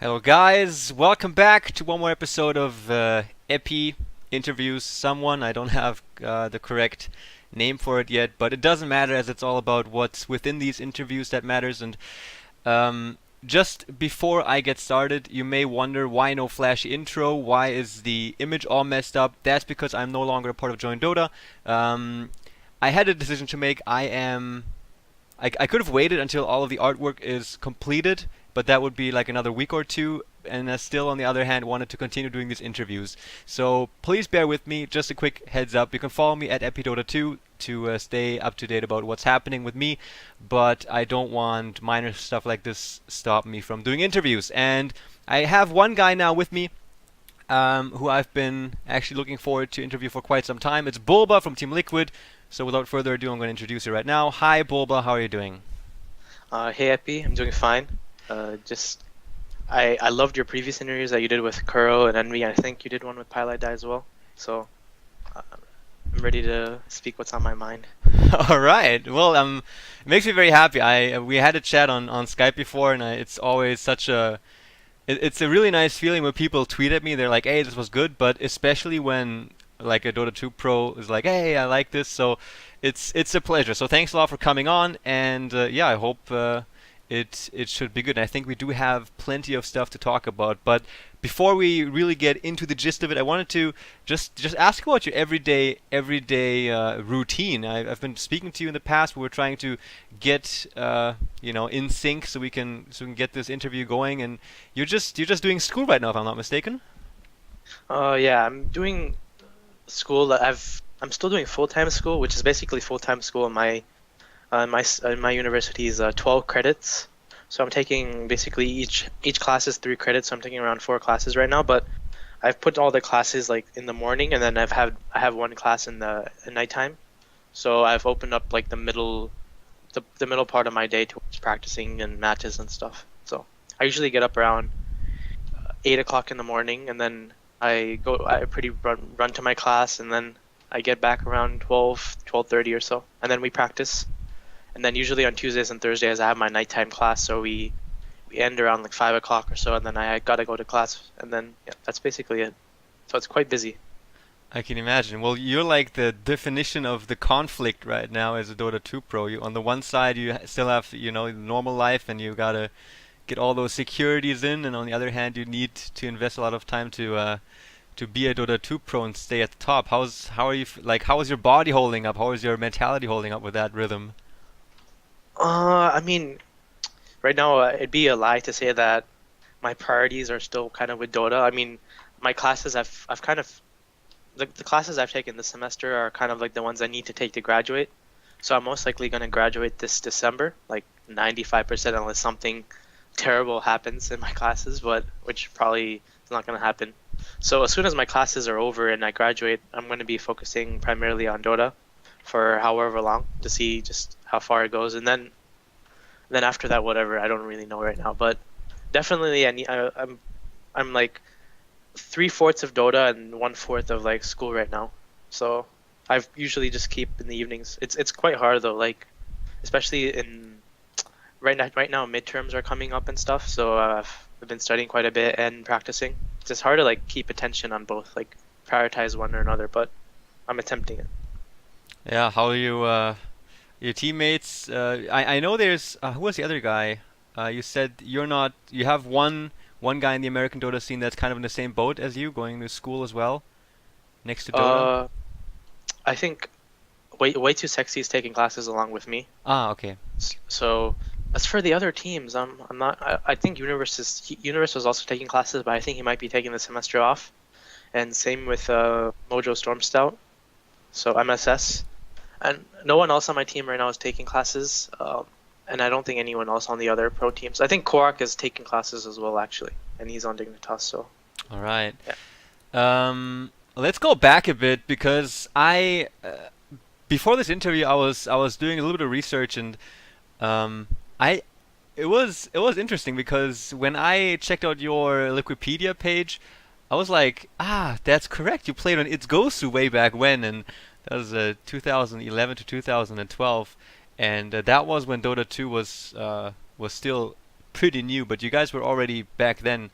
Hello, guys. Welcome back to one more episode of Epi Interviews Someone. I don't have the correct name for it yet, but it doesn't matter as it's all about what's within these interviews that matters. And just before I get started, you may wonder why no flashy intro? Why is the image all messed up? That's because I'm no longer a part of Join Dota. I had a decision to make. I could have waited until all of the artwork is completed, but that would be like another week or two, and I still, on the other hand, wanted to continue doing these interviews. So please bear with me. Just a quick heads up: you can follow me at epidota2 to stay up to date about what's happening with me, but I don't want minor stuff like this stop me from doing interviews. And I have one guy now with me. Who I've been actually looking forward to interview for quite some time. It's BuLba from TeamLiquid. So without further ado, I'm going to introduce you right now. Hi, BuLba. How are you doing? Hey Epi, I'm doing fine. Just I loved your previous interviews that you did with Kuro and Envy. I think you did one with Pilot Die as well. So I'm ready to speak what's on my mind. All right. Well, it makes me very happy. We had a chat on Skype before, and it's always such a it's a really nice feeling when people tweet at me. They're like, "Hey, this was good," but especially when like a Dota 2 pro is like, "Hey, I like this." So it's a pleasure. So thanks a lot for coming on, and yeah, I hope it should be good. And I think we do have plenty of stuff to talk about. But before we really get into the gist of it, I wanted to just ask about your everyday routine. I've been speaking to you in the past. We were trying to get in sync so we can get this interview going. And you're just doing school right now, if I'm not mistaken. Yeah, I'm doing school. I'm still doing full-time school, which is basically full-time school. My university is 12 credits. So I'm taking basically each class is 3 credits. So I'm taking around 4 classes right now. But I've put all the classes like in the morning, and then I have one class in the at nighttime. So I've opened up like the middle part of my day towards practicing and matches and stuff. So I usually get up around 8 o'clock in the morning, and then I pretty run to my class, and then I get back around 12:30 or so, and then we practice. And then usually on Tuesdays and Thursdays I have my nighttime class, so we end around like 5 o'clock or so, and then I gotta go to class, and then yeah, that's basically it. So it's quite busy. I can imagine. Well, you're like the definition of the conflict right now as a Dota 2 pro. On the one side, you still have, normal life, and you gotta get all those securities in, and on the other hand, you need to invest a lot of time to be a Dota 2 pro and stay at the top. How are you like? How is your body holding up? How is your mentality holding up with that rhythm? I mean, right now it'd be a lie to say that my priorities are still kind of with Dota. I mean, my classes I've kind of the classes I've taken this semester are kind of like the ones I need to take to graduate. So I'm most likely going to graduate this December, like 95%, unless something terrible happens in my classes, but which probably is not going to happen. So as soon as my classes are over and I graduate, I'm going to be focusing primarily on Dota for however long to see just how far it goes, and then after that, whatever. I don't really know right now, but definitely I'm like 3/4 of Dota and 1/4 of like school right now. So I've usually just keep in the evenings. It's quite hard though, like especially in right now midterms are coming up and stuff. So I've been studying quite a bit and practicing. It's just hard to like keep attention on both, like prioritize one or another, but I'm attempting it. Yeah, how are your teammates? I know there's who was the other guy? You said you're not. You have one guy in the American Dota scene that's kind of in the same boat as you, going to school as well, next to Dota. Uh, I think Waytosexy is taking classes along with me. Ah, okay. So as for the other teams, I'm not. I think Universe was also taking classes, but I think he might be taking the semester off. And same with Mojo Storm Stout. So MSS, and no one else on my team right now is taking classes. And I don't think anyone else on the other pro teams. I think Korak is taking classes as well, actually, and he's on Dignitas. So All right. yeah. Let's go back a bit because before this interview I was doing a little bit of research and I it was interesting because when I checked out your Wikipedia page, I was like, ah, that's correct. You played on It's Gosu way back when, and that was 2011 to 2012, and that was when Dota 2 was still pretty new, but you guys were already back then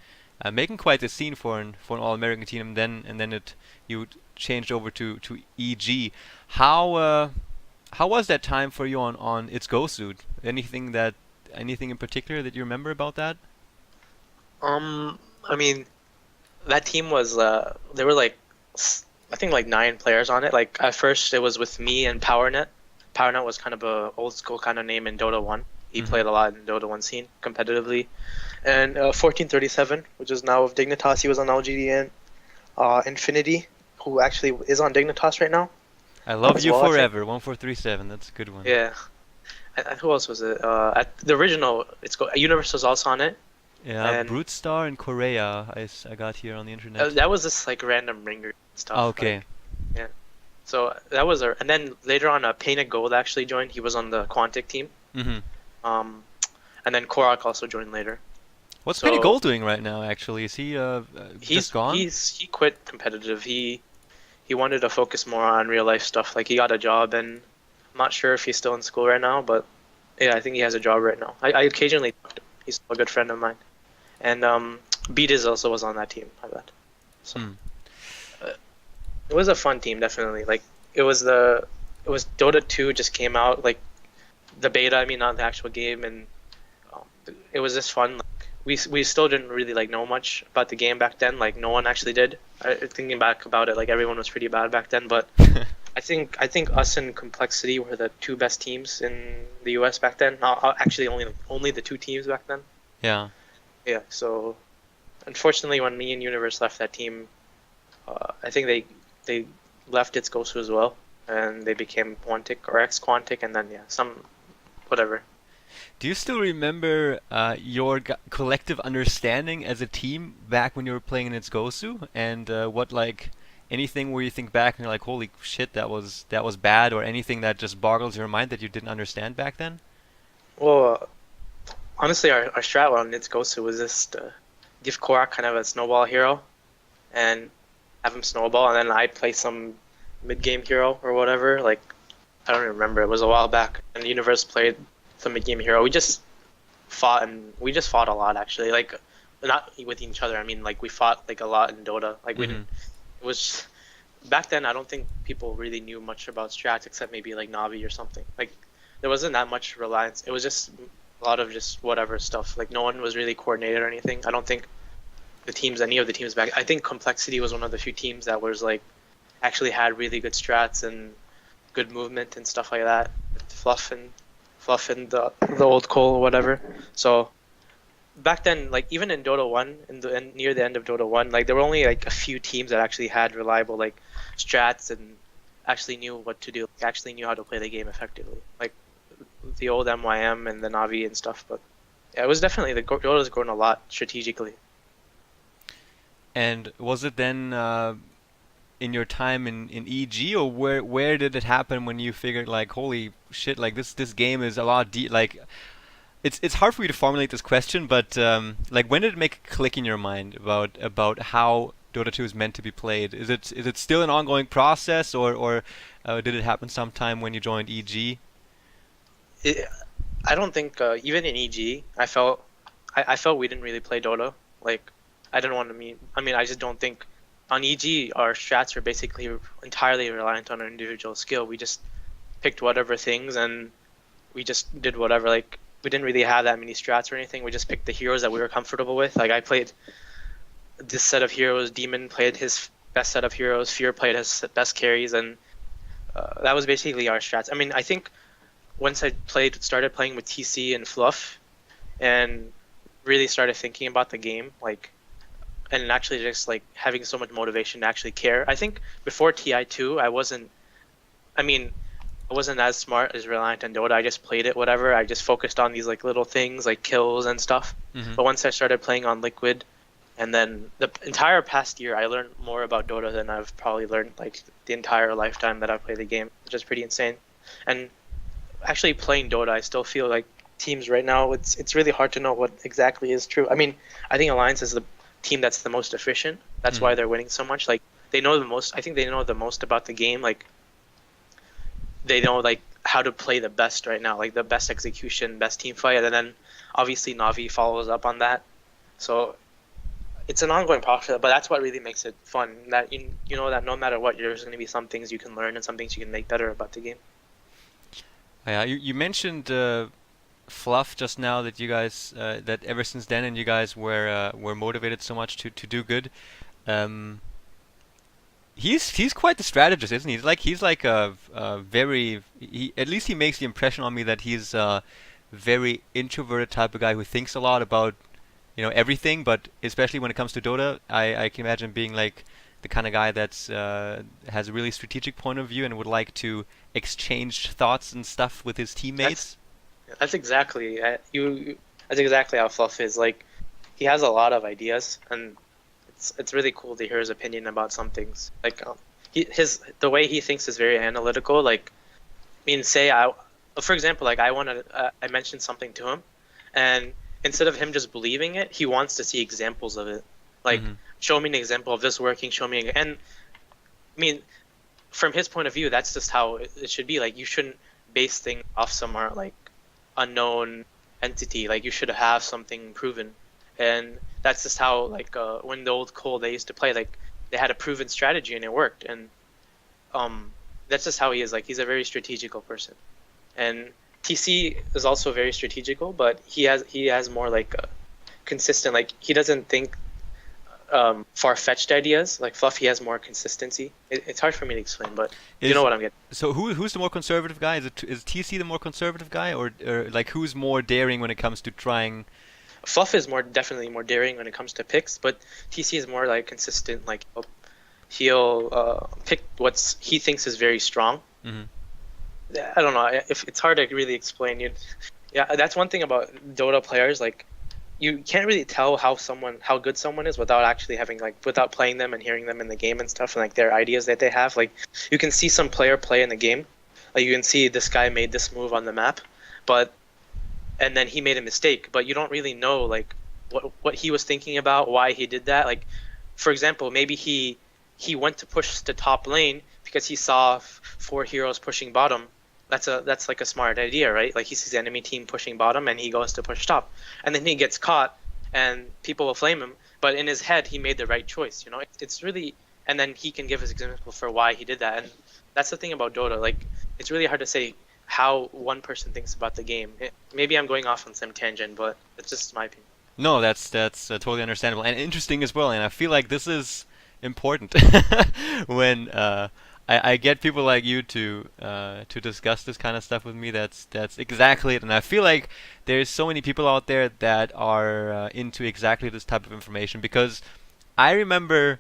making quite the scene for an All-American team, and then you changed over to EG. How was that time for you on It's Go Suit? Anything in particular that you remember about that? I mean, that team was there were like I think like 9 players on it. Like at first it was with me and PowerNet. PowerNet was kind of a old school kind of name in Dota 1. He played a lot in Dota 1 scene competitively. And 1437, which is now of Dignitas, he was on LGD, and Infinity, who actually is on Dignitas right now. I love as you well, I think. forever. 1437. That's a good one. Yeah. And who else was it? At the original, Universe was also on it. Yeah, And Brute Star in Korea. I got here on the internet. that was just like random ringer stuff. Oh, okay. Like, yeah. So that was and then later on, Painted Gold actually joined. He was on the Quantic team. Mm-hmm. And then Korak also joined later. What's So- Penny Gold doing right now? Actually, is he just gone? He quit competitive. He wanted to focus more on real life stuff. Like he got a job, and I'm not sure if he's still in school right now, but yeah, I think he has a job right now. I occasionally talk to him. He's a good friend of mine. And Beatiz also was on that team. I bet. So it was a fun team, definitely. Like it was Dota 2 just came out, like the beta. I mean, not the actual game, and it was just fun. Like, we still didn't really like know much about the game back then. Like no one actually did. Thinking back about it, like everyone was pretty bad back then. But I think us and Complexity were the 2 best teams in the US back then. Actually, only the 2 teams back then. Yeah. Yeah. So unfortunately, when me and Universe left that team, I think they left its Ghost as well, and they became Quantic or ex Quantic, and then whatever. Do you still remember your collective understanding as a team back when you were playing in its Gosu? And what anything where you think back and you're like, holy shit, that was bad, or anything that just boggles your mind that you didn't understand back then? Well, honestly, our strat on its Gosu was just give Korak kind of a snowball hero, and have him snowball, and then I'd play some mid-game hero or whatever. Like I don't even remember. It was a while back, and Universe played some mid-game hero. We just fought a lot actually. Like not with each other. I mean, like we fought like a lot in Dota. Like we didn't. It was back then. I don't think people really knew much about strats except maybe like Navi or something. Like there wasn't that much reliance. It was just a lot of just whatever stuff. Like no one was really coordinated or anything. I don't think any of the teams back. I think Complexity was one of the few teams that was like actually had really good strats and good movement and stuff like that. Fluff and the old Cole or whatever. So back then, like even in Dota 1, near the end of Dota 1, like there were only like a few teams that actually had reliable like strats and actually knew what to do, actually knew how to play the game effectively. Like the old MYM and the Navi and stuff. But yeah, it was definitely Dota's grown a lot strategically. And was it then in your time in EG, or where did it happen when you figured like, holy shit, like this game is a lot like it's hard for you to formulate this question, but like when did it make a click in your mind about how Dota 2 is meant to be played? Is it still an ongoing process, or did it happen sometime when you joined EG? I don't think even in EG I felt we didn't really play Dota. Like I didn't want to mean. I mean, I just don't think on EG our strats are basically entirely reliant on our individual skill. We just picked whatever things and we just did whatever. Like we didn't really have that many strats or anything. We just picked the heroes that we were comfortable with. Like I played this set of heroes. Demon played his best set of heroes. Fear played his best carries, and that was basically our strats. I mean, I think once I started playing with TC and Fluff, and really started thinking about the game, like. And actually just like having so much motivation to actually care. I think before TI2, I wasn't as smart as reliant on Dota. I just played it, whatever. I just focused on these like little things like kills and stuff. But once I started playing on Liquid, and then the entire past year, I learned more about Dota than I've probably learned like the entire lifetime that I played the game, which is pretty insane. And actually playing Dota, I still feel like teams right now, it's really hard to know what exactly is true. I mean, I think Alliance is the team that's the most efficient. That's why they're winning so much. Like they know the most. I think they know the most about the game. Like they know like how to play the best right now, like the best execution, best team fight. And then obviously Navi follows up on that. So it's an ongoing process, but that's what really makes it fun. That you know that no matter what, there's going to be some things you can learn and some things you can make better about the game. Yeah, you mentioned Fluff just now that you guys that ever since then and you guys were motivated so much to do good. Um, he's quite the strategist, isn't he? He's like a very at least he makes the impression on me that he's a very introverted type of guy who thinks a lot about everything, but especially when it comes to Dota, I can imagine being like the kind of guy that's has a really strategic point of view and would like to exchange thoughts and stuff with his teammates. That's exactly That's exactly how Fluff is. Like, he has a lot of ideas, and it's really cool to hear his opinion about some things. Like, the way he thinks is very analytical. Like, I mean, for example, like I mentioned something to him, and instead of him just believing it, he wants to see examples of it. Like, show me an example of this working. And I mean, from his point of view, that's just how it should be. Like, you shouldn't base things off some like unknown entity. Like, you should have something proven, and that's just how when the old Cole they used to play, like they had a proven strategy and it worked. And that's just how he is. Like, he's a very strategical person, and TC is also very strategical, but he has more like a consistent. Like, he doesn't think far-fetched ideas. Like Fluff, he has more consistency. It's hard for me to explain, but you know what I'm getting. So who's the more conservative guy? Is TC the more conservative guy, or like who's more daring when it comes to trying? Fluff is definitely more daring when it comes to picks, but TC is more like consistent. Like, he'll pick what he thinks is very strong. I don't know if it's hard to really explain. Yeah, that's one thing about Dota players. Like, you can't really tell how good someone is without without playing them and hearing them in the game and stuff, and like their ideas that they have. Like, you can see some player play in the game. Like, you can see this guy made this move on the map, and then he made a mistake, but you don't really know like what he was thinking about, why he did that. Like, for example, maybe he went to push the top lane because he saw 4 heroes pushing bottom. That's like a smart idea, right? Like, he sees the enemy team pushing bottom and he goes to push top, and then he gets caught and people will flame him, but in his head he made the right choice. It's really, and then he can give his example for why he did that. And that's the thing about Dota. Like, it's really hard to say how one person thinks about the game. Maybe I'm going off on some tangent, but it's just my opinion. No, that's totally understandable and interesting as well. And I feel like this is important when I get people like you to discuss this kind of stuff with me. That's exactly it. And I feel like there's so many people out there that are into exactly this type of information, because I remember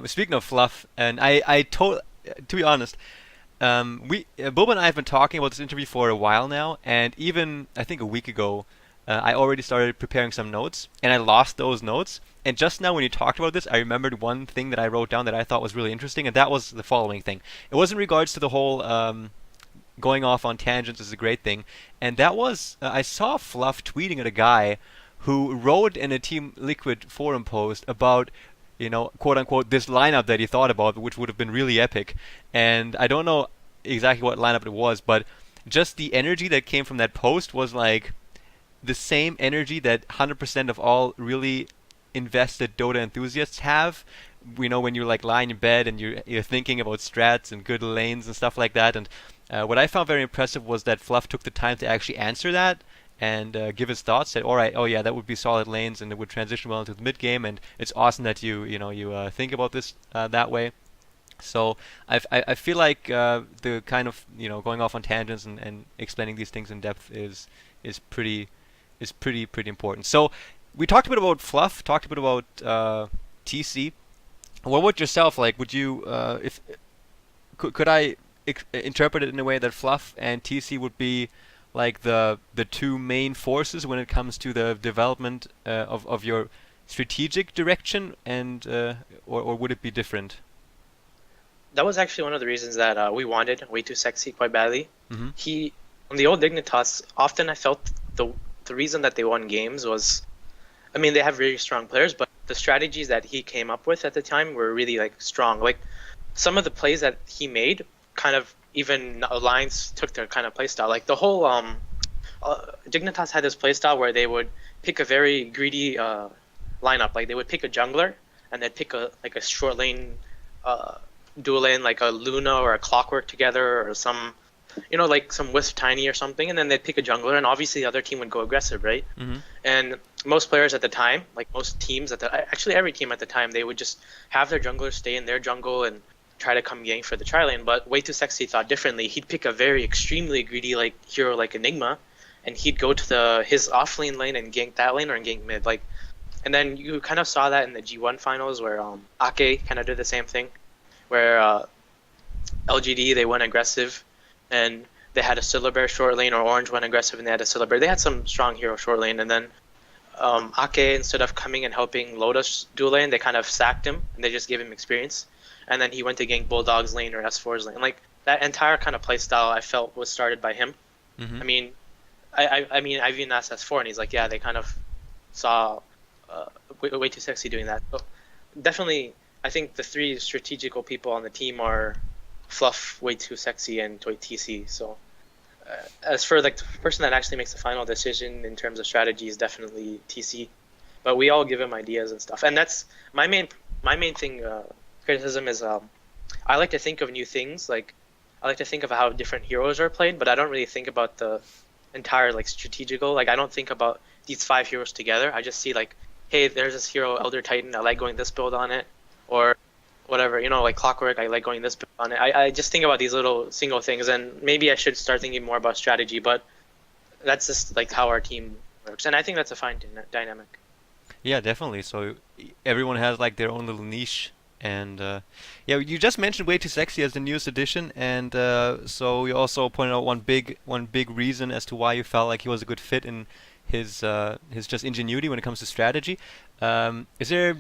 speaking of Fluff, and to be honest, BuLba and I have been talking about this interview for a while now, and even I think a week ago, I already started preparing some notes, and I lost those notes. And just now when you talked about this, I remembered one thing that I wrote down that I thought was really interesting, and that was the following thing. It was in regards to the whole going off on tangents is a great thing, and that was I saw Fluff tweeting at a guy who wrote in a TeamLiquid forum post about, quote unquote, this lineup that he thought about, which would have been really epic. And I don't know exactly what lineup it was, but just the energy that came from that post was like the same energy that 100% of all really invested Dota enthusiasts have. When you're like lying in bed and you're thinking about strats and good lanes and stuff like that. And what I found very impressive was that Fluff took the time to actually answer that and give his thoughts. Said, all right, oh yeah, that would be solid lanes and it would transition well into the mid game, and it's awesome that you think about this that way. So I feel like the kind of going off on tangents and explaining these things in depth is pretty important. So we talked a bit about Fluff, talked a bit about TC. What about yourself? Like, would you if could I interpret it in a way that Fluff and TC would be like the two main forces when it comes to the development of your strategic direction, and or would it be different? That was actually one of the reasons that we wanted Waytosexy quite badly. Mm-hmm. On the old Dignitas, often I felt the reason that they won games was, I mean, they have really strong players, but the strategies that he came up with at the time were really like strong. Like, some of the plays that he made, kind of even Alliance took their kind of play style. Like the whole Dignitas had this playstyle where they would pick a very greedy lineup. Like they would pick a jungler and they'd pick a short lane dual lane like a Luna or a Clockwork together or some like some Wisp Tiny or something, and then they'd pick a jungler, and obviously the other team would go aggressive, right? Mm-hmm. And most players at the time, like most teams actually every team at the time, they would just have their junglers stay in their jungle and try to come gank for the tri lane. But Waytosexy thought differently. He'd pick a very extremely greedy like hero like Enigma, and he'd go to his off lane and gank that lane or gank mid. Like, and then you kind of saw that in the G1 finals where Ake kind of did the same thing, where LGD they went aggressive, and they had a Syllabear short lane, or Orange went aggressive and they had a Syllabear. They had some strong hero short lane, and then Ake, instead of coming and helping Lotus dual lane, they kind of sacked him and they just gave him experience. And then he went to gank Bulldog's lane or S4's lane. Like that entire kind of play style, I felt was started by him. Mm-hmm. I mean, I've even asked S4, and he's like, yeah, they kind of saw Waytosexy doing that. So definitely, I think the three strategical people on the team are Fluff, Waytosexy, and TC. So as for like the person that actually makes the final decision in terms of strategy is definitely TC. But we all give him ideas and stuff, and that's my main thing. Criticism is I like to think of new things. Like I like to think of how different heroes are played, but I don't really think about the entire like strategical. Like I don't think about these 5 heroes together. I just see like, hey, there's this hero Elder Titan. I like going this build on it, or whatever, like Clockwork, I like going this build on it. I just think about these little single things, and maybe I should start thinking more about strategy, but that's just like how our team works, and I think that's a fine dynamic. Yeah, definitely. So everyone has like their own little niche, and yeah, you just mentioned Waytosexy as the newest addition, and so you also pointed out one big reason as to why you felt like he was a good fit in his just ingenuity when it comes to strategy. Is there,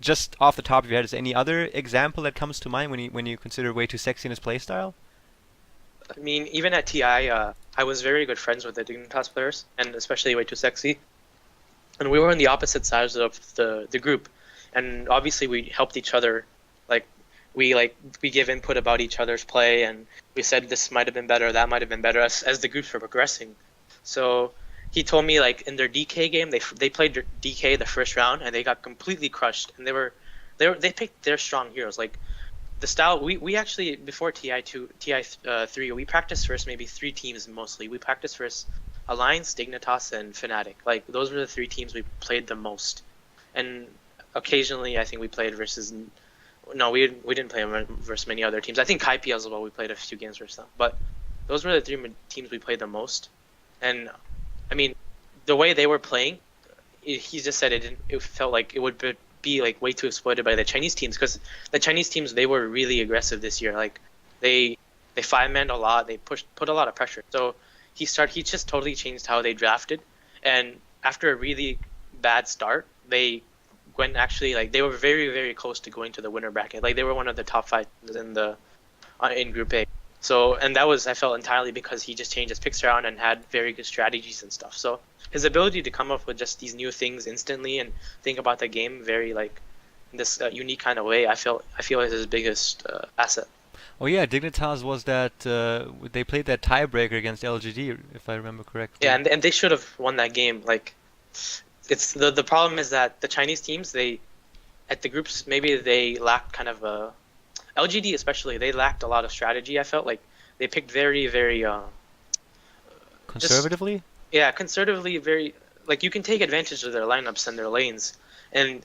just off the top of your head, is there any other example that comes to mind when you consider Waytosexy in his playstyle? I mean, even at TI, I was very good friends with the Dignitas players, and especially Waytosexy. And we were on the opposite sides of the group, and obviously we helped each other. We give input about each other's play, and we said this might have been better, that might have been better as the groups were progressing. So he told me like in their DK game, they played their DK the first round and they got completely crushed, and they picked their strong heroes. Like the style we actually, before TI3, we practiced versus maybe 3 teams mostly. We practiced versus Alliance, Dignitas, and Fnatic. Like those were the 3 teams we played the most. And occasionally I think we played versus, no, we didn't play versus many other teams. I think Kaipi as well, we played a few games versus them. But those were the 3 teams we played the most. And I mean, the way they were playing, he just said it felt like it would be like way too exploited by the Chinese teams, because the Chinese teams, they were really aggressive this year. Like they 5-manned a lot, they put a lot of pressure. So he just totally changed how they drafted, and after a really bad start, they went actually, like they were very, very close to going to the winner bracket. Like they were one of the top 5 in Group A. So, and that was, I felt, entirely because he just changed his picks around and had very good strategies and stuff. So his ability to come up with just these new things instantly and think about the game very like in this unique kind of way, I feel is his biggest asset. Oh yeah, Dignitas was that they played that tiebreaker against LGD, if I remember correctly. Yeah, and they should have won that game. Like, it's the problem is that the Chinese teams, at the groups, maybe they lacked kind of LGD especially, they lacked a lot of strategy. I felt like they picked very, very conservatively. Conservatively, very, like you can take advantage of their lineups and their lanes, and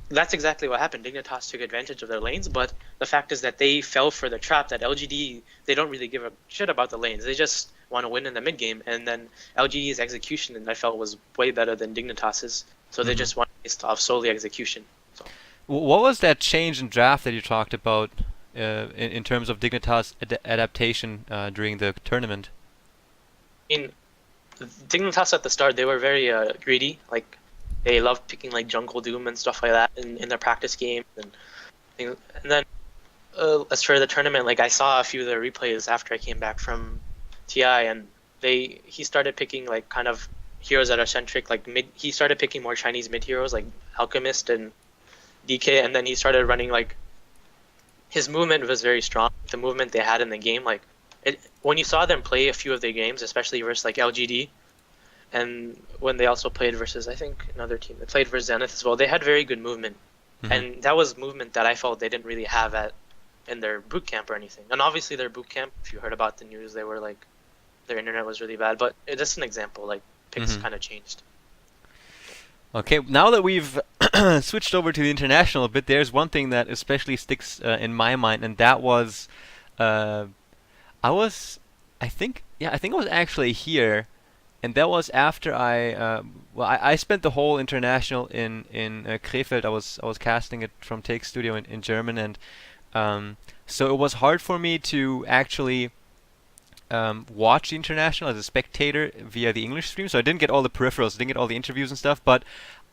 that's exactly what happened. Dignitas took advantage of their lanes, but the fact is that they fell for the trap that LGD, they don't really give a shit about the lanes. They just want to win in the mid game, and then LGD's execution, and I felt, was way better than Dignitas's. So they just won based off solely execution. So. What was that change in draft that you talked about in terms of Dignitas adaptation during the tournament? In Dignitas at the start, they were very greedy. Like they loved picking like Jungle Doom and stuff like that in their practice game, and then as for the tournament, like I saw a few of the replays after I came back from TI, and he started picking like kind of heroes that are centric, like mid. He started picking more Chinese mid heroes like Alchemist and DK, and then he started running like his movement was very strong. The movement they had in the game, like when you saw them play a few of their games, especially versus like LGD, and when they also played versus, I think, another team, they played versus Zenith as well. They had very good movement, and that was movement that I felt they didn't really have in their boot camp or anything. And obviously their boot camp, if you heard about the news, they were like, their internet was really bad. But it's just an example, like picks kind of changed. Okay, now that we've switched over to the international a bit, there's one thing that especially sticks in my mind, and that was, I think I was actually here, and that was after I spent the whole international in Krefeld. I was casting it from Take Studio in German, and so it was hard for me to actually watch the international as a spectator via the English stream, so I didn't get all the peripherals, didn't get all the interviews and stuff, but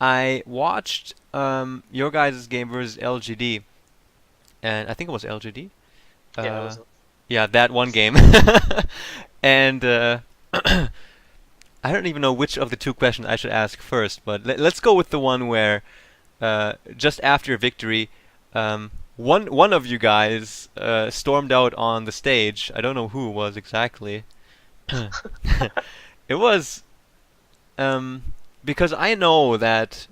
I watched your guys' game versus LGD, and I think it was LGD. Yeah, that one game. And I don't even know which of the two questions I should ask first, but let's go with the one where just after victory, one of you guys stormed out on the stage. I don't know who it was exactly. It was because I know that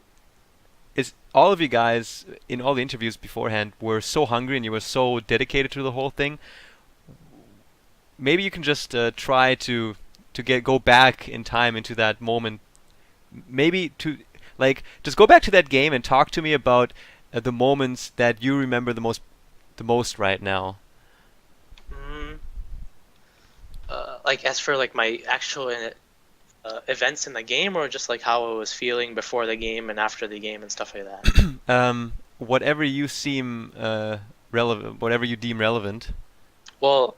all of you guys in all the interviews beforehand were so hungry and you were so dedicated to the whole thing. Maybe you can just try to go back in time into that moment. Maybe to just go back to that game and talk to me about the moments that you remember the most right now. Like as for like my actual events in the game, or just like how I was feeling before the game and after the game and stuff like that. Whatever you seem relevant, whatever you deem relevant. Well,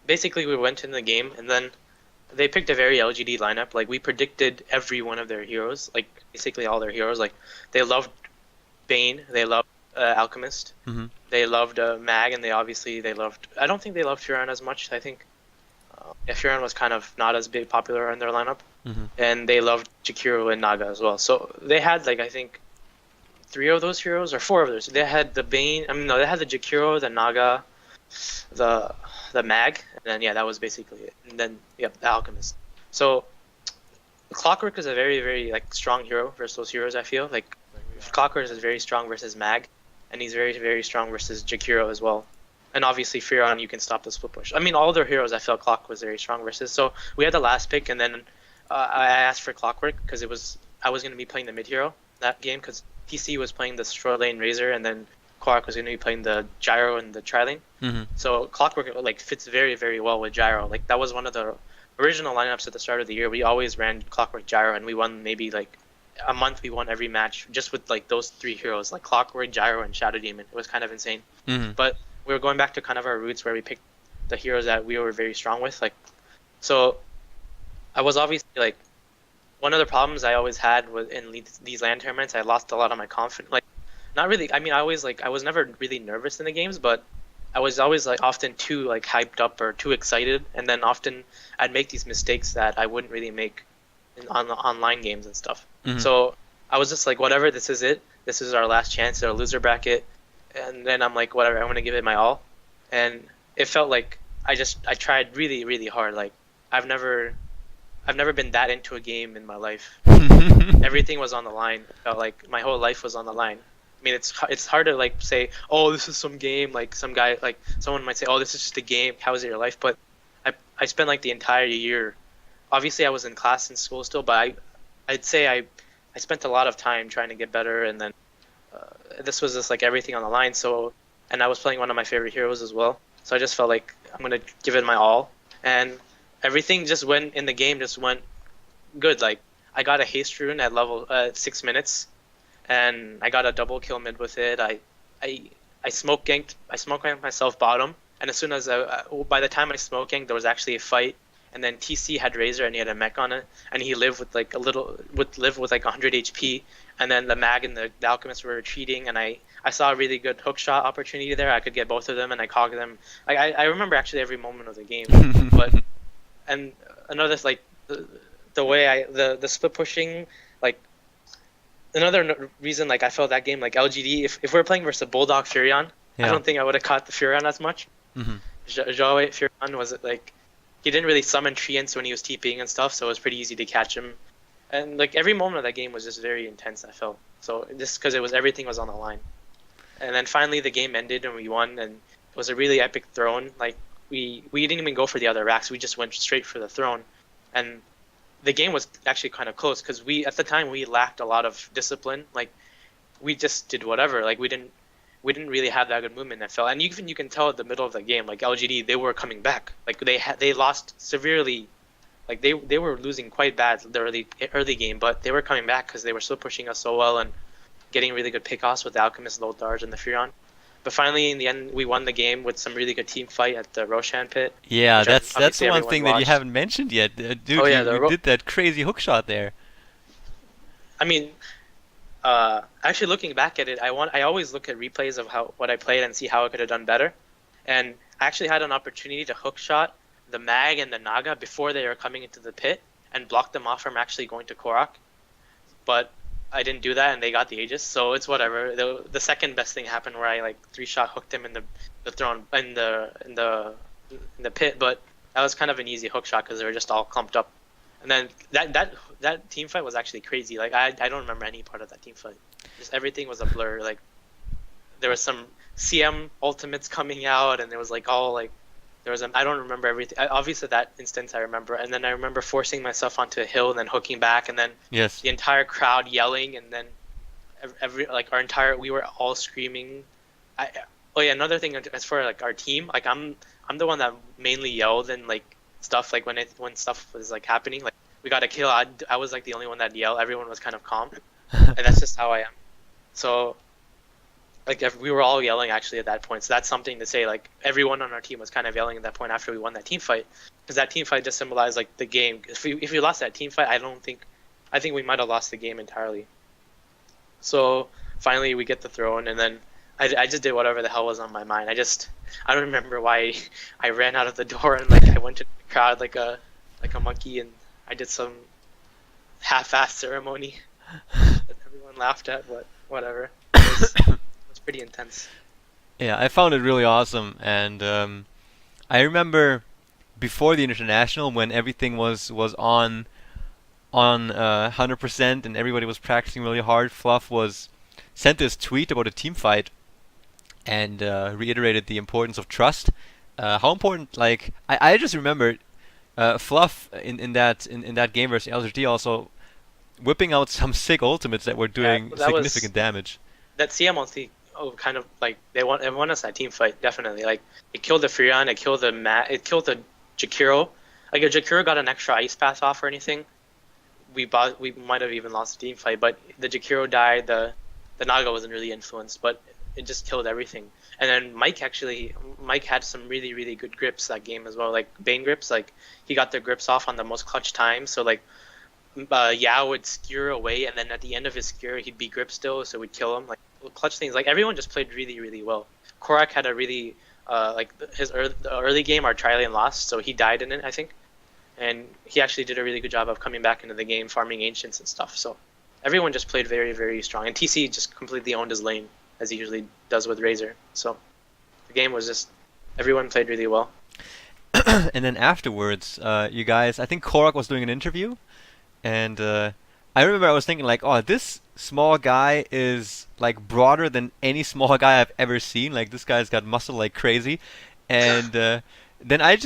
basically we went in the game and then they picked a very LGD lineup. Like we predicted every one of their heroes, like basically all their heroes. Like they loved Bane, they loved Alchemist, they loved Mag, and they loved. I don't think they loved Furon as much. I think Furon was kind of not as big popular in their lineup, and they loved Jakiro and Naga as well. So they had like I think 3 of those heroes or 4 of those. They had the Bane. I mean, no, they had the Jakiro, the Naga, the Mag, and then that was basically it. And then the Alchemist. So Clockwork is a very, very like strong hero versus those heroes. I feel like Clockwork is very strong versus Mag, and he's very, very strong versus Jakiro as well. And obviously Furon, you can stop the split push. I mean, all their heroes I felt Clock was very strong versus. So we had the last pick, and then I asked for Clockwork because I was going to be playing the mid hero that game because TC was playing the Destroy Lane Razor, and then Quark was going to be playing the Gyro and the Tri-Lane. So Clockwork like fits very, very well with Gyro. Like that was one of the original lineups at the start of the year. We always ran Clockwork Gyro, and we won maybe like a month. We won every match just with like those 3 heroes, like Clockwork, Gyro, and Shadow Demon. It was kind of insane. But we were going back to kind of our roots where we picked the heroes that we were very strong with. Like, so I was obviously like one of the problems I always had was in these LAN tournaments. I lost a lot of my confidence. Like, not really. I mean, I was never really nervous in the games, but I was always like often too like hyped up or too excited, and then often I'd make these mistakes that I wouldn't really make on the online games and stuff. So I was just like, whatever, this is it. This is our last chance at a loser bracket, and then I'm like, whatever, I'm gonna give it my all. And it felt like I tried really, really hard. Like I've never been that into a game in my life. Everything was on the line. It felt like my whole life was on the line. I mean, it's hard to like say, oh, this is some game. Like some guy, like someone might say, oh, this is just a game. How is it your life? But I spent like the entire year. Obviously, I was in class in school still, but I'd say I spent a lot of time trying to get better. And then this was just like everything on the line. So, and I was playing one of my favorite heroes as well. So I just felt like I'm gonna give it my all. And everything just went in the game. Just went good. Like I got a haste rune at level 6 minutes. And I got a double kill mid with it. I smoke ganked myself bottom, and as soon as by the time I smoke ganked, there was actually a fight, and then TC had Razor and he had a mech on it, and he lived with like 100 HP, and then the Mag and the Alchemist were retreating, and I saw a really good hook shot opportunity there. I could get both of them, and I cogged them. Like I remember actually every moment of the game, but and another like the way the split pushing like. Another reason, like I felt that game, like LGD, if we were playing versus a Bulldog Furion, I don't think I would have caught the Furion as much. Joe Furion was like, he didn't really summon treants when he was TPing and stuff, so it was pretty easy to catch him. And like every moment of that game was just very intense. I felt so just because everything was on the line. And then finally the game ended and we won, and it was a really epic throne. Like we didn't even go for the other racks. We just went straight for the throne, and the game was actually kind of close because we at the time we lacked a lot of discipline. Like we just did whatever. Like we didn't really have that good movement. I felt, and even you can tell at the middle of the game, like LGD, they were coming back. Like they lost severely. Like they were losing quite bad the early game, but they were coming back because they were still pushing us so well and getting really good pickoffs with the Alchemist, Lothar's, and the Furion. But finally, in the end, we won the game with some really good team fight at the Roshan pit. Yeah, Which that's obviously one everyone thing that you watched. haven't mentioned yet, dude. Oh yeah, You did that crazy hook shot there. I mean, actually looking back at it, I always look at replays of what I played and see how I could have done better. And I actually had an opportunity to hook shot the Mag and the Naga before they were coming into the pit and block them off from actually going to Korok. But I didn't do that, and they got the Aegis, so it's whatever. The second best thing happened where I like 3-shot hooked him in the throne in the pit, but that was kind of an easy hook shot because they were just all clumped up. And then that team fight was actually crazy. Like I don't remember any part of that team fight. Just everything was a blur. Like there was some CM ultimates coming out, and there was like all like there was I don't remember everything. Obviously that instance I remember, and then I remember forcing myself onto a hill and then hooking back, and then Yes. the entire crowd yelling, and then we were all screaming. Oh yeah, another thing as for like our team, like I'm the one that mainly yelled and like stuff like when stuff was like happening, like we got a kill. I was like the only one that yelled. Everyone was kind of calm, and that's just how I am. So like we were all yelling actually at that point. So that's something to say. Like everyone on our team was kind of yelling at that point after we won that team fight, because that team fight just symbolized like the game. If we lost that team fight, I think we might have lost the game entirely. So finally we get the throne, and then I just did whatever the hell was on my mind. I don't remember why I ran out of the door and like I went to the crowd like a monkey, and I did some half-assed ceremony that everyone laughed at, but whatever. It was pretty intense. Yeah, I found it really awesome, and I remember before the international when everything was on 100% and everybody was practicing really hard. Fluff was sent this tweet about a team fight and reiterated the importance of trust. How important, like I just remembered Fluff in that game versus LGT also whipping out some sick ultimates that were doing significant damage. That CM ulti, kind of like it won us that team fight, definitely. Like it killed the Furion, it killed the Jakiro. Like if Jakiro got an extra ice path off or anything, we might have even lost the team fight. But the Jakiro died, the Naga wasn't really influenced, but it just killed everything. And then Mike had some really, really good grips that game as well, like Bane grips. Like he got the grips off on the most clutch time. So like Yao would skewer away, and then at the end of his skewer he'd be grip still, so we'd kill him. Like clutch things. Like everyone just played really, really well. Korak had a really the early game our Trillion lost, so he died in it, I think. And he actually did a really good job of coming back into the game, farming ancients and stuff. So everyone just played very, very strong. And TC just completely owned his lane, as he usually does with Razor. So the game was just, everyone played really well. And then afterwards, you guys, I think Korak was doing an interview, and I remember I was thinking like, oh, this small guy is like broader than any small guy I've ever seen. Like this guy's got muscle like crazy. And then I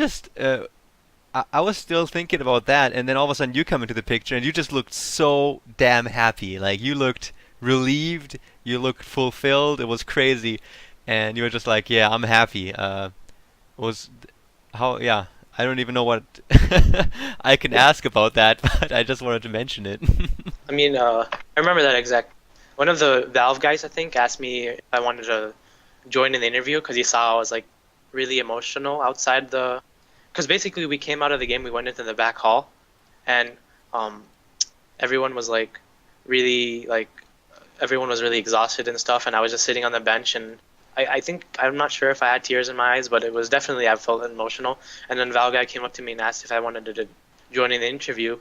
was still thinking about that, and then all of a sudden you come into the picture, and you just looked so damn happy. Like you looked relieved, you looked fulfilled. It was crazy, and you were just like, "Yeah, I'm happy." Yeah, I don't even know what I can ask about that, but I just wanted to mention it. I mean, I remember that exact. One of the Valve guys, I think, asked me if I wanted to join in the interview because he saw I was like really emotional outside the. Because basically we came out of the game, we went into the back hall, and everyone was like really exhausted and stuff, and I was just sitting on the bench, and I think, I'm not sure if I had tears in my eyes, but it was definitely, I felt emotional. And then Val guy came up to me and asked if I wanted to join in the interview,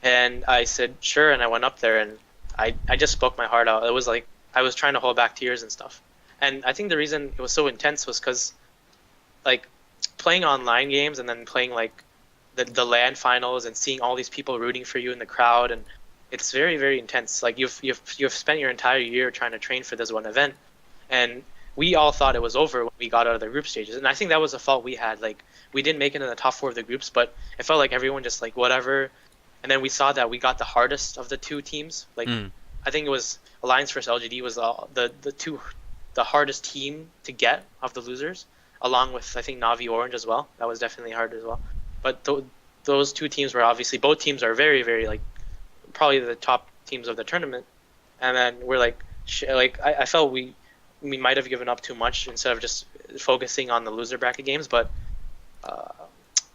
and I said sure, and I went up there, and I just spoke my heart out. It was like I was trying to hold back tears and stuff, and I think the reason it was so intense was because like playing online games and then playing like the LAN finals and seeing all these people rooting for you in the crowd, and it's very, very intense. Like you've spent your entire year trying to train for this one event, and we all thought it was over when we got out of the group stages. And I think that was a fault we had. Like we didn't make it in the top 4 of the groups, but it felt like everyone just like whatever. And then we saw that we got the hardest of the 2 teams. Like I think it was Alliance versus LGD was the hardest team to get of the losers, along with I think Navi Orange as well. That was definitely hard as well. But those 2 teams were obviously, both teams are very, very like probably the top teams of the tournament. And then we're like I felt we might have given up too much instead of just focusing on the loser bracket games, but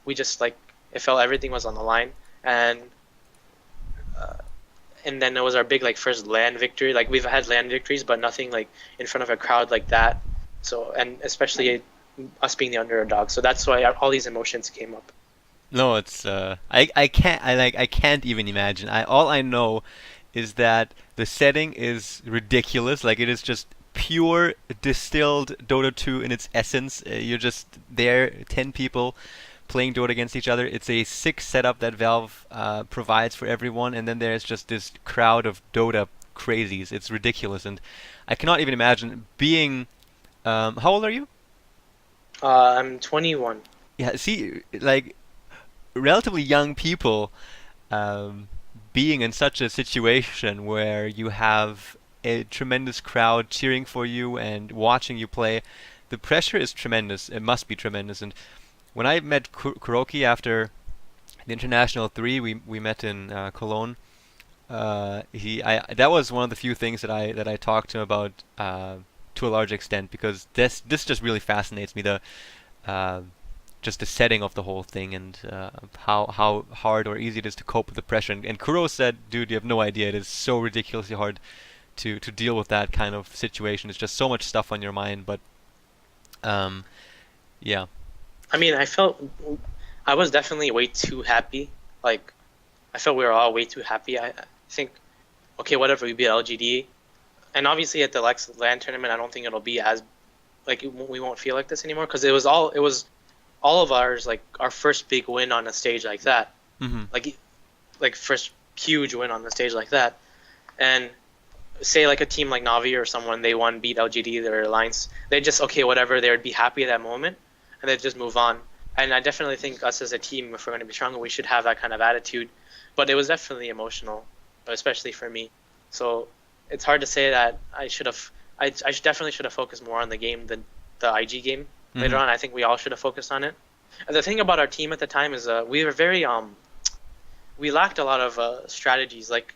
we just like it felt everything was on the line. And then it was our big like first LAN victory. Like we've had LAN victories, but nothing like in front of a crowd like that. So, and especially us being the underdog. So that's why all these emotions came up. No, it's I can't even imagine. All I know is that the setting is ridiculous. Like it is just pure distilled Dota 2 in its essence. You're just there, 10 people playing Dota against each other. It's a sick setup that Valve provides for everyone, and then there's just this crowd of Dota crazies. It's ridiculous, and I cannot even imagine being. How old are you? I'm 21. Yeah, see, like relatively young people being in such a situation where you have a tremendous crowd cheering for you and watching you play. The pressure is tremendous. It must be tremendous. And when I met Kuroki after the International 3, we met in Cologne. That was one of the few things that I talked to him about to a large extent, because this just really fascinates me, the just the setting of the whole thing, and how hard or easy it is to cope with the pressure. And Kuro said, "Dude, you have no idea. It is so ridiculously hard to deal with that kind of situation. It's just so much stuff on your mind." But yeah. I mean, I was definitely way too happy. Like, I felt we were all way too happy. I think, okay, whatever, we beat LGD. And obviously at the LAN tournament, I don't think it'll be as, like, we won't feel like this anymore, because it was all of ours, like, our first big win on a stage like that. Mm-hmm. Like first huge win on the stage like that. And say, like, a team like Navi or someone, they beat LGD, their alliance, they just, okay, whatever, they would be happy at that moment, and they'd just move on. And I definitely think us as a team, if we're going to be stronger, we should have that kind of attitude. But it was definitely emotional, especially for me. So it's hard to say that I definitely should have focused more on the game than the IG game. Mm-hmm. Later on, I think we all should have focused on it. And the thing about our team at the time is we were very we lacked a lot of strategies. Like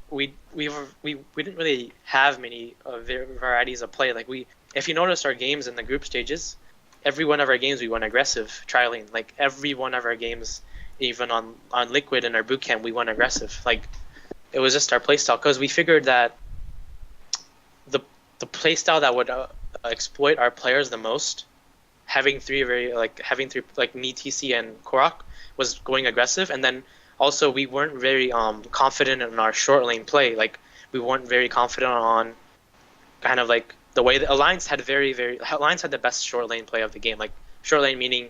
we didn't really have many varieties of play. Like if you notice our games in the group stages, every one of our games we went aggressive, trialing. Like every one of our games, even on Liquid in our bootcamp, we went aggressive. Like it was just our playstyle, because we figured that the playstyle that would exploit our players the most, having three me, TC, and Korok, was going aggressive. And then also we weren't very confident in our short lane play. Like we weren't very confident on kind of like the way the Alliance had Alliance had the best short lane play of the game. Like short lane meaning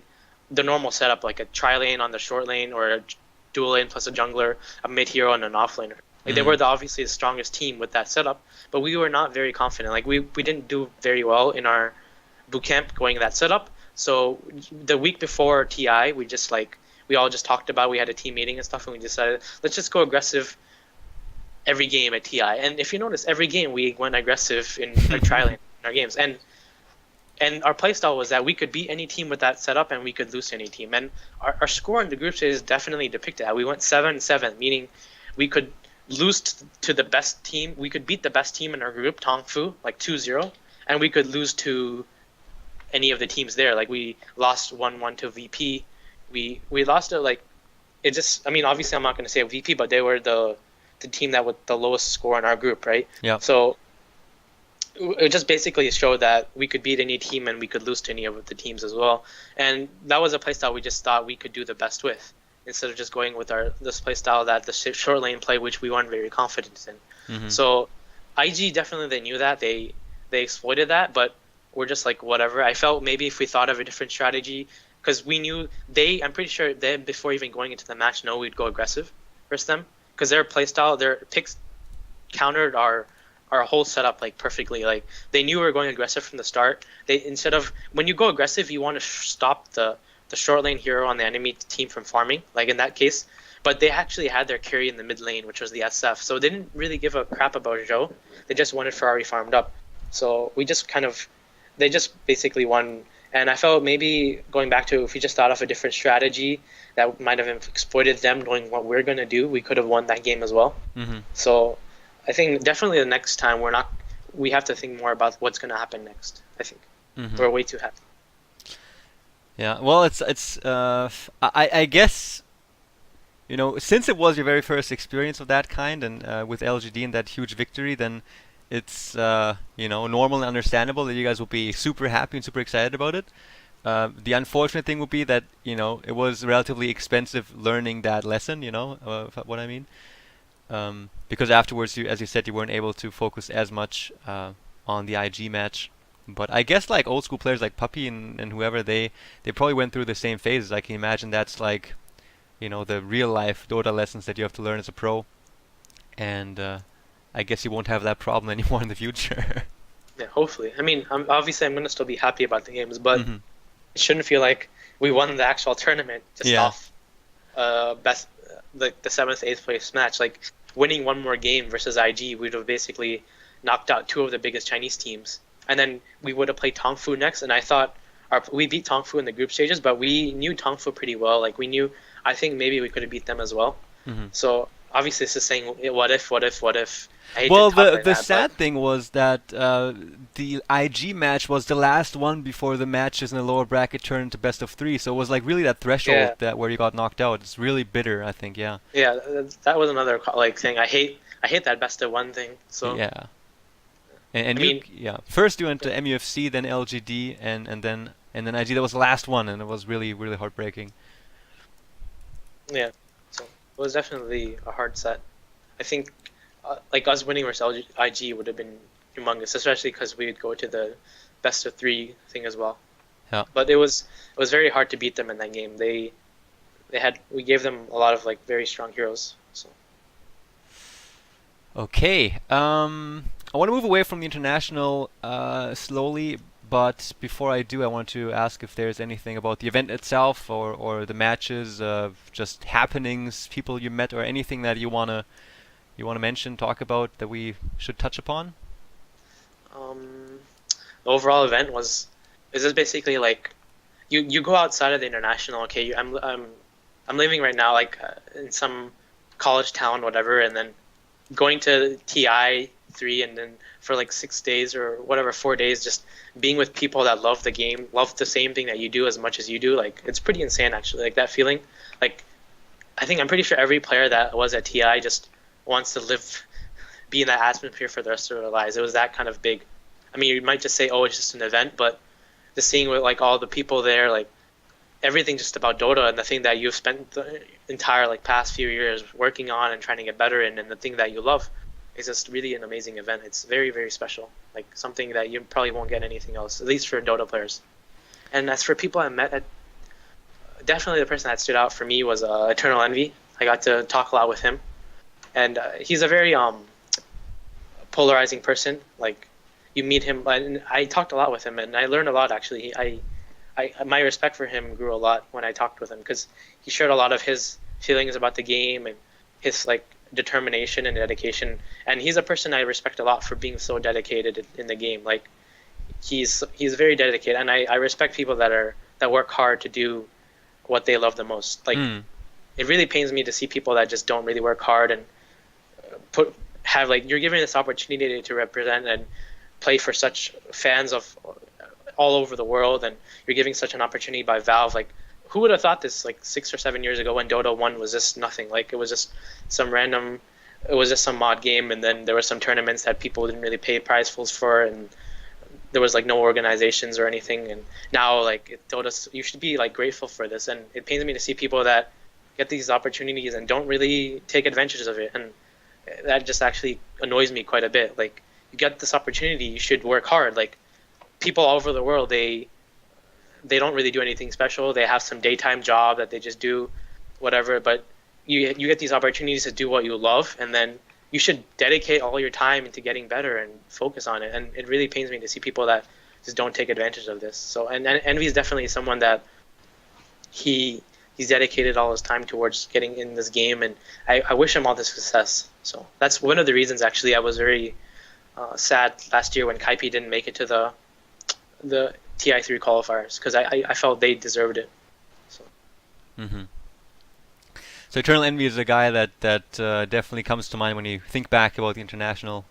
the normal setup, like a tri lane on the short lane, or a dual lane plus a jungler, a mid hero, and an off laner. Like they were obviously the strongest team with that setup, but we were not very confident. Like we didn't do very well in our bootcamp going that setup. So the week before TI, we all just talked about, we had a team meeting and stuff, and we decided, let's just go aggressive every game at TI. And if you notice, every game we went aggressive in our tri-lane in our games. And our playstyle was that we could beat any team with that setup, and we could lose to any team. And our score in the group stage is definitely depicted that. We went 7-7, meaning we could lose to the best team. We could beat the best team in our group, Tongfu, like 2-0, and we could lose to any of the teams there. Like we lost 1-1 to VP. We lost to, like, it just, I mean, obviously I'm not going to say VP, but they were the team that with the lowest score in our group, right? Yeah. So it just basically showed that we could beat any team and we could lose to any of the teams as well. And that was a playstyle we just thought we could do the best with, instead of just going with this playstyle that the short lane play, which we weren't very confident in. Mm-hmm. So IG definitely, they knew that, they exploited that, but we're just like, whatever. I felt maybe if we thought of a different strategy, because we knew I'm pretty sure they, before even going into the match, know we'd go aggressive versus them. because their playstyle, their picks countered our whole setup like perfectly. Like they knew we were going aggressive from the start. They instead of when you go aggressive, you want to stop the short lane hero on the enemy team from farming. Like in that case, but they actually had their carry in the mid lane, which was the SF. So they didn't really give a crap about Zhou. They just wanted Ferrari farmed up. So we just they just basically won. And I felt maybe going back to if we just thought of a different strategy that might have exploited them knowing what we're going to do, we could have won that game as well. Mm-hmm. So I think definitely the next time we have to think more about what's going to happen next. I think we're way too happy. Yeah, well, I guess, since it was your very first experience of that kind and with LGD and that huge victory, then it's normal and understandable that you guys will be super happy and super excited about it. The unfortunate thing would be that it was relatively expensive learning that lesson. What I mean, because afterwards, as you said, you weren't able to focus as much on the IG match. But I guess like old school players like Puppy and whoever, they probably went through the same phases. I can imagine that's like the real life Dota lessons that you have to learn as a pro, and I guess you won't have that problem anymore in the future. Yeah, hopefully. I mean, obviously I'm going to still be happy about the games, but it shouldn't feel like we won the actual tournament just off best like the 7th, 8th place match. Like winning one more game versus IG, we'd have basically knocked out 2 of the biggest Chinese teams. And then we would have played Tongfu next, and I thought we beat Tongfu in the group stages, but we knew Tongfu pretty well. Like I think maybe we could have beat them as well. So obviously this is saying what if. I hate Well, to talk like the that, sad thing was that the IG match was the last one before the matches in the lower bracket turned into best of 3. So it was like really that threshold that where you got knocked out. It's really bitter, I think. Yeah. Yeah, that was another like thing. I hate that best of 1 thing. So yeah. And first you went to MUFC, then LGD, and then IG. That was the last one, and it was really, really heartbreaking. Yeah, so it was definitely a hard set. I think like us winning versus IG would have been humongous, especially because we would go to the best of 3 thing as well. Yeah. But it was very hard to beat them in that game. We gave them a lot of like very strong heroes. So. Okay. I want to move away from the international slowly, but before I do, I want to ask if there's anything about the event itself or the matches, just happenings, people you met, or anything that you wanna mention, talk about that we should touch upon. The overall event is just basically like you go outside of the international. Okay, I'm living right now like in some college town, whatever, and then going to TI3 and then for like 6 days or whatever, 4 days, just being with people that love the game, love the same thing that you do as much as you do. Like it's pretty insane actually. Like that feeling. Like I'm pretty sure every player that was at TI just wants to be in that atmosphere for the rest of their lives. It was that kind of big. I mean, you might just say, oh, it's just an event, but the seeing with like all the people there, like everything just about Dota and the thing that you've spent the entire like past few years working on and trying to get better in, and the thing that you love, is just really an amazing event. It's very, very special, like something that you probably won't get anything else, at least for Dota players. And as for people I met, definitely the person that stood out for me was Eternal Envy. I got to talk a lot with him, and he's a very polarizing person. Like you meet him, and I talked a lot with him, and I learned a lot actually. My respect for him grew a lot when I talked with him, because he shared a lot of his feelings about the game and his like determination and dedication. And he's a person I respect a lot for being so dedicated in the game. Like he's very dedicated, and I respect people that work hard to do what they love the most. Like it really pains me to see people that just don't really work hard and have like, you're given this opportunity to represent and play for such fans of all over the world, and you're giving such an opportunity by Valve. Like who would have thought this like 6 or 7 years ago when Dota 1 was just nothing? Like it was just some mod game, and then there were some tournaments that people didn't really pay prize pools for, and there was like no organizations or anything. And now like Dota, you should be like grateful for this. And it pains me to see people that get these opportunities and don't really take advantage of it, and that just actually annoys me quite a bit. Like you get this opportunity, you should work hard. Like people all over the world, they don't really do anything special. They have some daytime job that they just do, whatever. But you get these opportunities to do what you love, and then you should dedicate all your time into getting better and focus on it. And it really pains me to see people that just don't take advantage of this. So, and Envy is definitely someone that he's dedicated all his time towards getting in this game, and I wish him all the success. So that's one of the reasons actually I was very sad last year when qojqva didn't make it to the TI3 qualifiers, because I felt they deserved it. So. Mm-hmm. So Eternal Envy is a guy that definitely comes to mind when you think back about the international.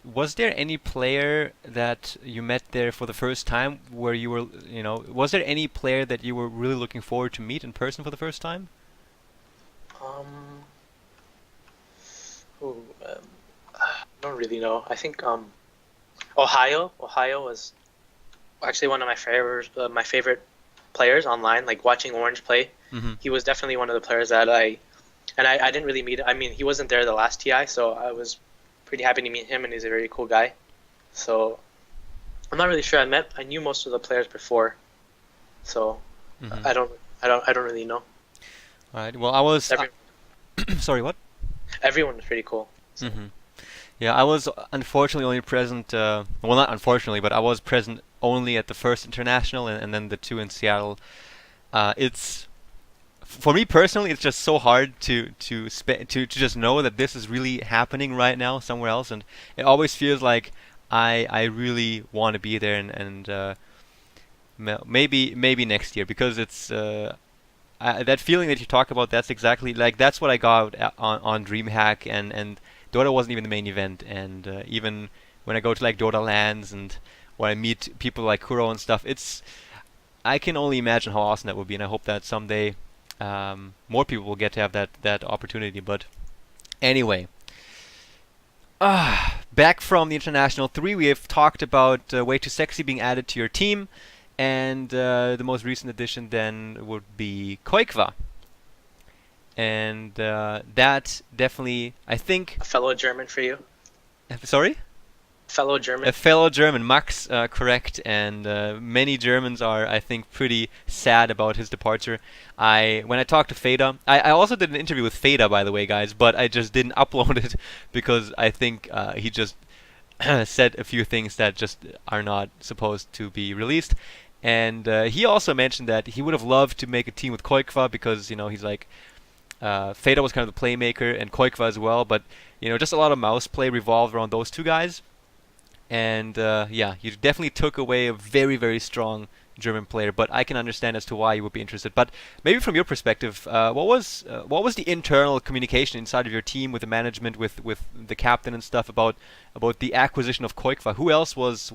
Was there any player that you met there for the first time where you were, was there any player that you were really looking forward to meet in person for the first time? I don't really know. I think Ohio was actually one of my favorite players online. Like watching Orange play, he was definitely one of the players that I didn't really meet. I mean, he wasn't there the last TI, so I was pretty happy to meet him, and he's a very cool guy. So I'm not really sure. I knew most of the players before, so I don't really know. All right. Well, I was. Sorry, what? Everyone was pretty cool. So. Yeah, I was unfortunately only present. Well, not unfortunately, but I was present only at the first international and then the two in Seattle. It's for me personally, it's just so hard to just know that this is really happening right now somewhere else, and it always feels like I really want to be there and maybe next year, because it's that feeling that you talk about. That's exactly that's what I got on DreamHack, and Dota wasn't even the main event, and even when I go to like Dota lands and when I meet people like Kuro and stuff, I can only imagine how awesome that would be, and I hope that someday more people will get to have that opportunity. But anyway, back from the International 3, we have talked about Waytosexy being added to your team, and the most recent addition then would be qojqva. And that definitely, I think... A fellow German for you? Sorry? Fellow German? A fellow German, Max, correct. And many Germans are, I think, pretty sad about his departure. When I talked to Feda, I also did an interview with Feda, by the way, guys, but I just didn't upload it because I think he just said a few things that just are not supposed to be released. And he also mentioned that he would have loved to make a team with qojqva because, he's like... Feda was kind of the playmaker, and qojqva as well, but just a lot of mouse play revolved around those two guys. And yeah, you definitely took away a very, very strong German player, but I can understand as to why you would be interested. But maybe from your perspective, what was the internal communication inside of your team with the management, with the captain and stuff about the acquisition of qojqva? Who else was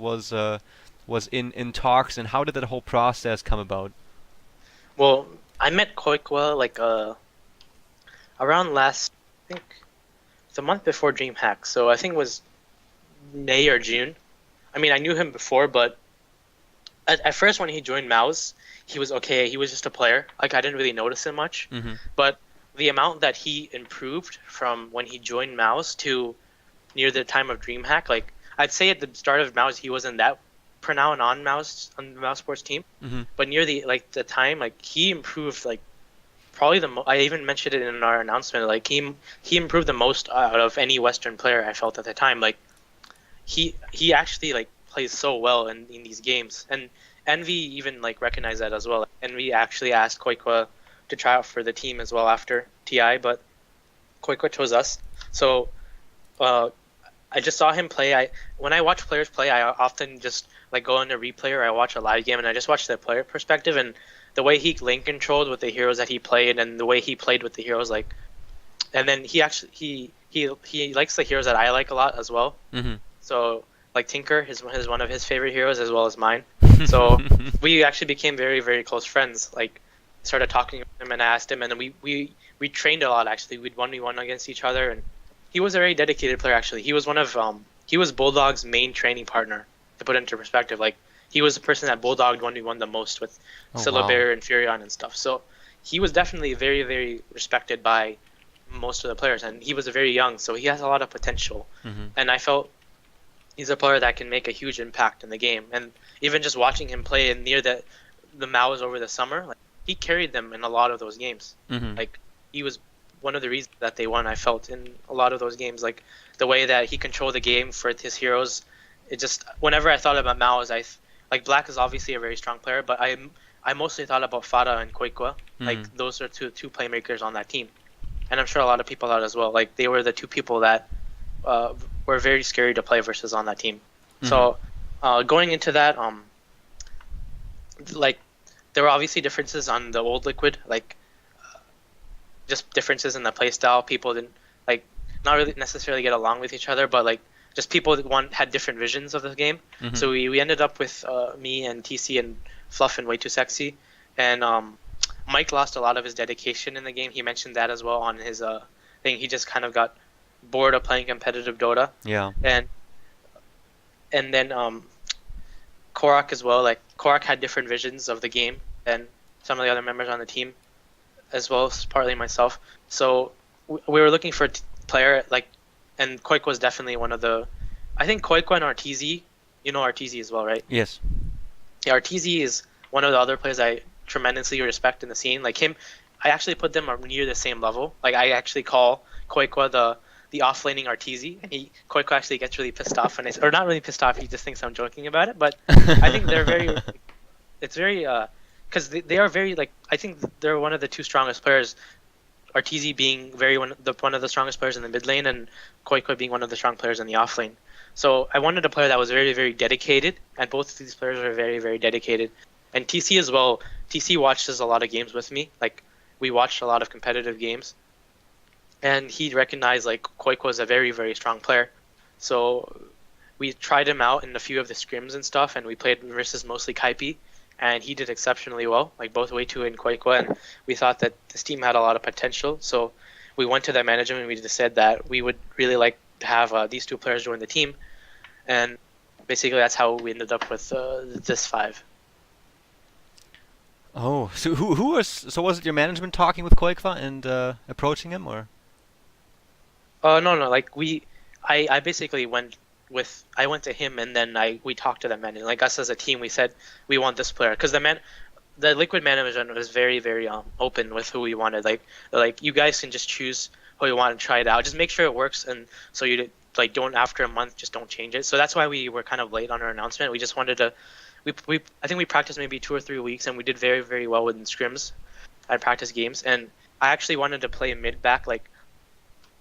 in talks, and how did that whole process come about? Well, I met qojqva around last, I think, the month before DreamHack, so I think it was May or June. I mean, I knew him before, but at first when he joined Mouse, he was okay. He was just a player. I didn't really notice him much. But the amount that he improved from when he joined Mouse to near the time of DreamHack, I'd say at the start of Mouse, he wasn't that pronounced on the Mouse Sports team. But near the time, he improved probably I even mentioned it in our announcement. He improved the most out of any Western player I felt at the time. He actually plays so well in these games, and Envy even recognized that as well. Envy actually asked qojqva to try out for the team as well after TI, but qojqva chose us. So I just saw him play. When I watch players play, I often just go into replay or I watch a live game and I just watch the player perspective, and the way he lane controlled with the heroes that he played and the way he played with the heroes, and then he likes the heroes that I like a lot as well. So Tinker is one of his favorite heroes as well as mine. So we actually became very, very close friends. Started talking to him and I asked him, and then we trained a lot actually. We'd 1v1 against each other, and he was a very dedicated player actually. He was he was Bulldog's main training partner, to put it into perspective. He was the person that Bulldog 1v1 the most with Syllabear and Furion and stuff. So he was definitely very, very respected by most of the players, and he was very young, so he has a lot of potential. And I felt he's a player that can make a huge impact in the game. And even just watching him play near the Maos over the summer, like he carried them in a lot of those games. Mm-hmm. Like he was one of the reasons that they won. I felt in a lot of those games, like the way that he controlled the game for his heroes. It just whenever I thought about Maos, like Black is obviously a very strong player, but I mostly thought about Fada and qojqva. Like those are two playmakers on that team, and I'm sure a lot of people thought as well. Like they were the two people that were very scary to play versus on that team. Mm-hmm. So going into that, like there were obviously differences on the old Liquid, like just differences in the play style. People didn't like not really necessarily get along with each other, but like just people that had different visions of the game. Mm-hmm. So we ended up with me and TC and Fluff and Waytosexy, and Mike lost a lot of his dedication in the game. He mentioned that as well on his thing. He just kind of got bored of playing competitive Dota. Yeah. And then Korak as well. Like Korak had different visions of the game than some of the other members on the team, as well as partly myself. So we were looking for a player like, and qojqva was definitely one of the. I think qojqva and RTZ, you know RTZ as well, right? Yes. Yeah, RTZ is one of the other players I tremendously respect in the scene. Like him, I actually put them near the same level. Like I actually call qojqva the offlaning RTZ, and qojqva actually gets really pissed off, and or not really pissed off. He just thinks I'm joking about it, but I think they're very. It's very because they are very like I think they're one of the two strongest players. RTZ being one of the strongest players in the mid lane, and qojqva being one of the strong players in the off lane. So I wanted a player that was very, very dedicated, and both of these players are very, very dedicated. And TC as well. TC watches a lot of games with me. Like we watched a lot of competitive games, and he recognized like qojqva was a very, very strong player. So we tried him out in a few of the scrims and stuff, and we played versus mostly Kaipi, and he did exceptionally well, like both Wayto and qojqva, and we thought that this team had a lot of potential. So we went to their management and we just said that we would really like to have these two players join the team, and basically that's how we ended up with this 5. Oh, so was it your management talking with qojqva and approaching him, or? No, like I basically went to him, and then we talked to the management. Like us as a team, we said we want this player because the Liquid management was very, very open with who we wanted. Like they're like, you guys can just choose who you want and try it out. Just make sure it works, and so you like don't after a month just don't change it. So that's why we were kind of late on our announcement. We just wanted to. I think we practiced maybe 2 or 3 weeks, and we did very, very well within scrims at practice games. And I actually wanted to play mid back. Like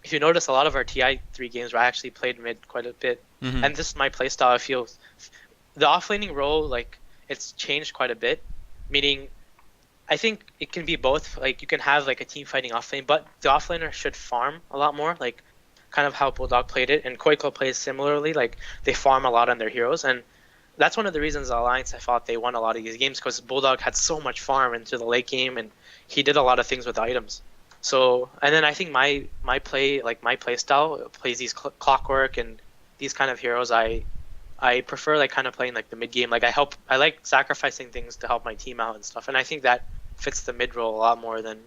if you notice, a lot of our TI3 games where I actually played mid quite a bit. Mm-hmm. And this is my playstyle. I feel the offlaning role, like it's changed quite a bit. Meaning, I think it can be both. Like you can have like a team fighting offlane, but the offlaner should farm a lot more. Like kind of how Bulldog played it, and qojqva plays similarly. Like they farm a lot on their heroes, and that's one of the reasons the Alliance I thought they won a lot of these games, because Bulldog had so much farm into the late game, and he did a lot of things with items. So, and then I think my play style plays these clockwork and these kind of heroes. I prefer like kind of playing like the mid game. Like I like sacrificing things to help my team out and stuff. And I think that fits the mid role a lot more than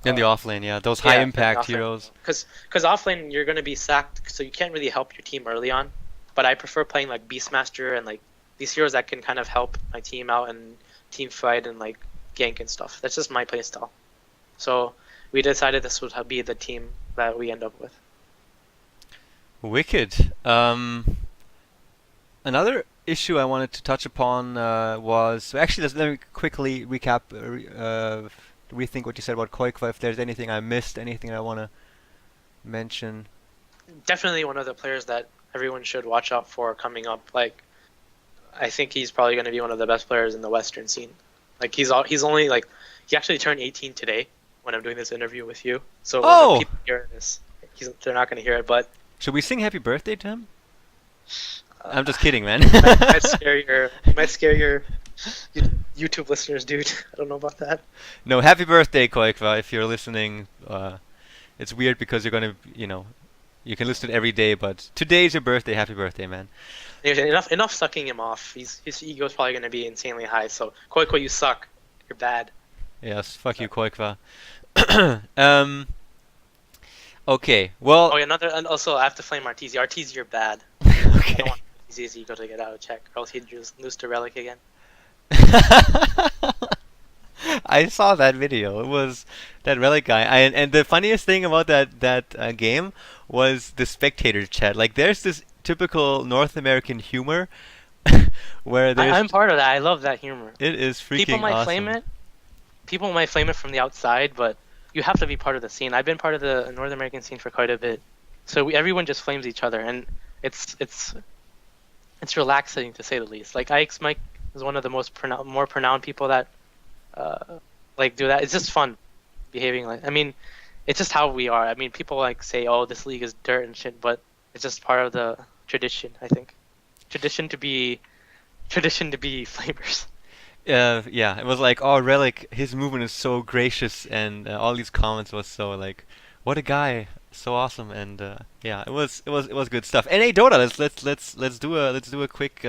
in the offlane. Yeah, those high impact heroes. Because offlane you're gonna be sacked, so you can't really help your team early on. But I prefer playing like Beastmaster and like these heroes that can kind of help my team out and team fight and like gank and stuff. That's just my play style. So we decided this would be the team that we end up with. Wicked. Another issue I wanted to touch upon was actually let me quickly recap, rethink what you said about qojqva. If there's anything I missed, anything I want to mention. Definitely one of the players that everyone should watch out for coming up. Like, I think he's probably going to be one of the best players in the Western scene. Like he's only like he actually turned 18 today when I'm doing this interview with you. So when people hear this, they're not going to hear it. But should we sing happy birthday to him? I'm just kidding, man. might scare your YouTube listeners, dude. I don't know about that. No, happy birthday, qojqva. If you're listening, it's weird because you're gonna, you can listen to it every day, but today's your birthday. Happy birthday, man. Enough sucking him off. His ego's probably gonna be insanely high. So qojqva, you suck. You're bad. Yes, fuck you, qojqva. Okay, well. Oh, and also I have to flame RTZ. RTZ, you're bad. Okay. I don't want RTZ's ego to get out of check, or else he'd just lose to Relic again. I saw that video. It was that relic guy. And the funniest thing about that game was the spectator chat. Like, there's this typical North American humor where I'm part of that. I love that humor. it is People freaking might flame awesome. it. People might flame it from the outside, but you have to be part of the scene. I've been part of the North American scene for quite a bit, so everyone just flames each other, and it's relaxing to say the least. Like Ike's Mike is one of the more pronounced people that like do that. It's just fun behaving like. I mean, it's just how we are. I mean, people like say, "Oh, this league is dirt and shit," but it's just part of the tradition. I think tradition to be flamers. Yeah, it was like, oh, Relic, his movement is so gracious, and all these comments was so like, what a guy, so awesome, and yeah, it was good stuff. And hey, Dota, let's do a quick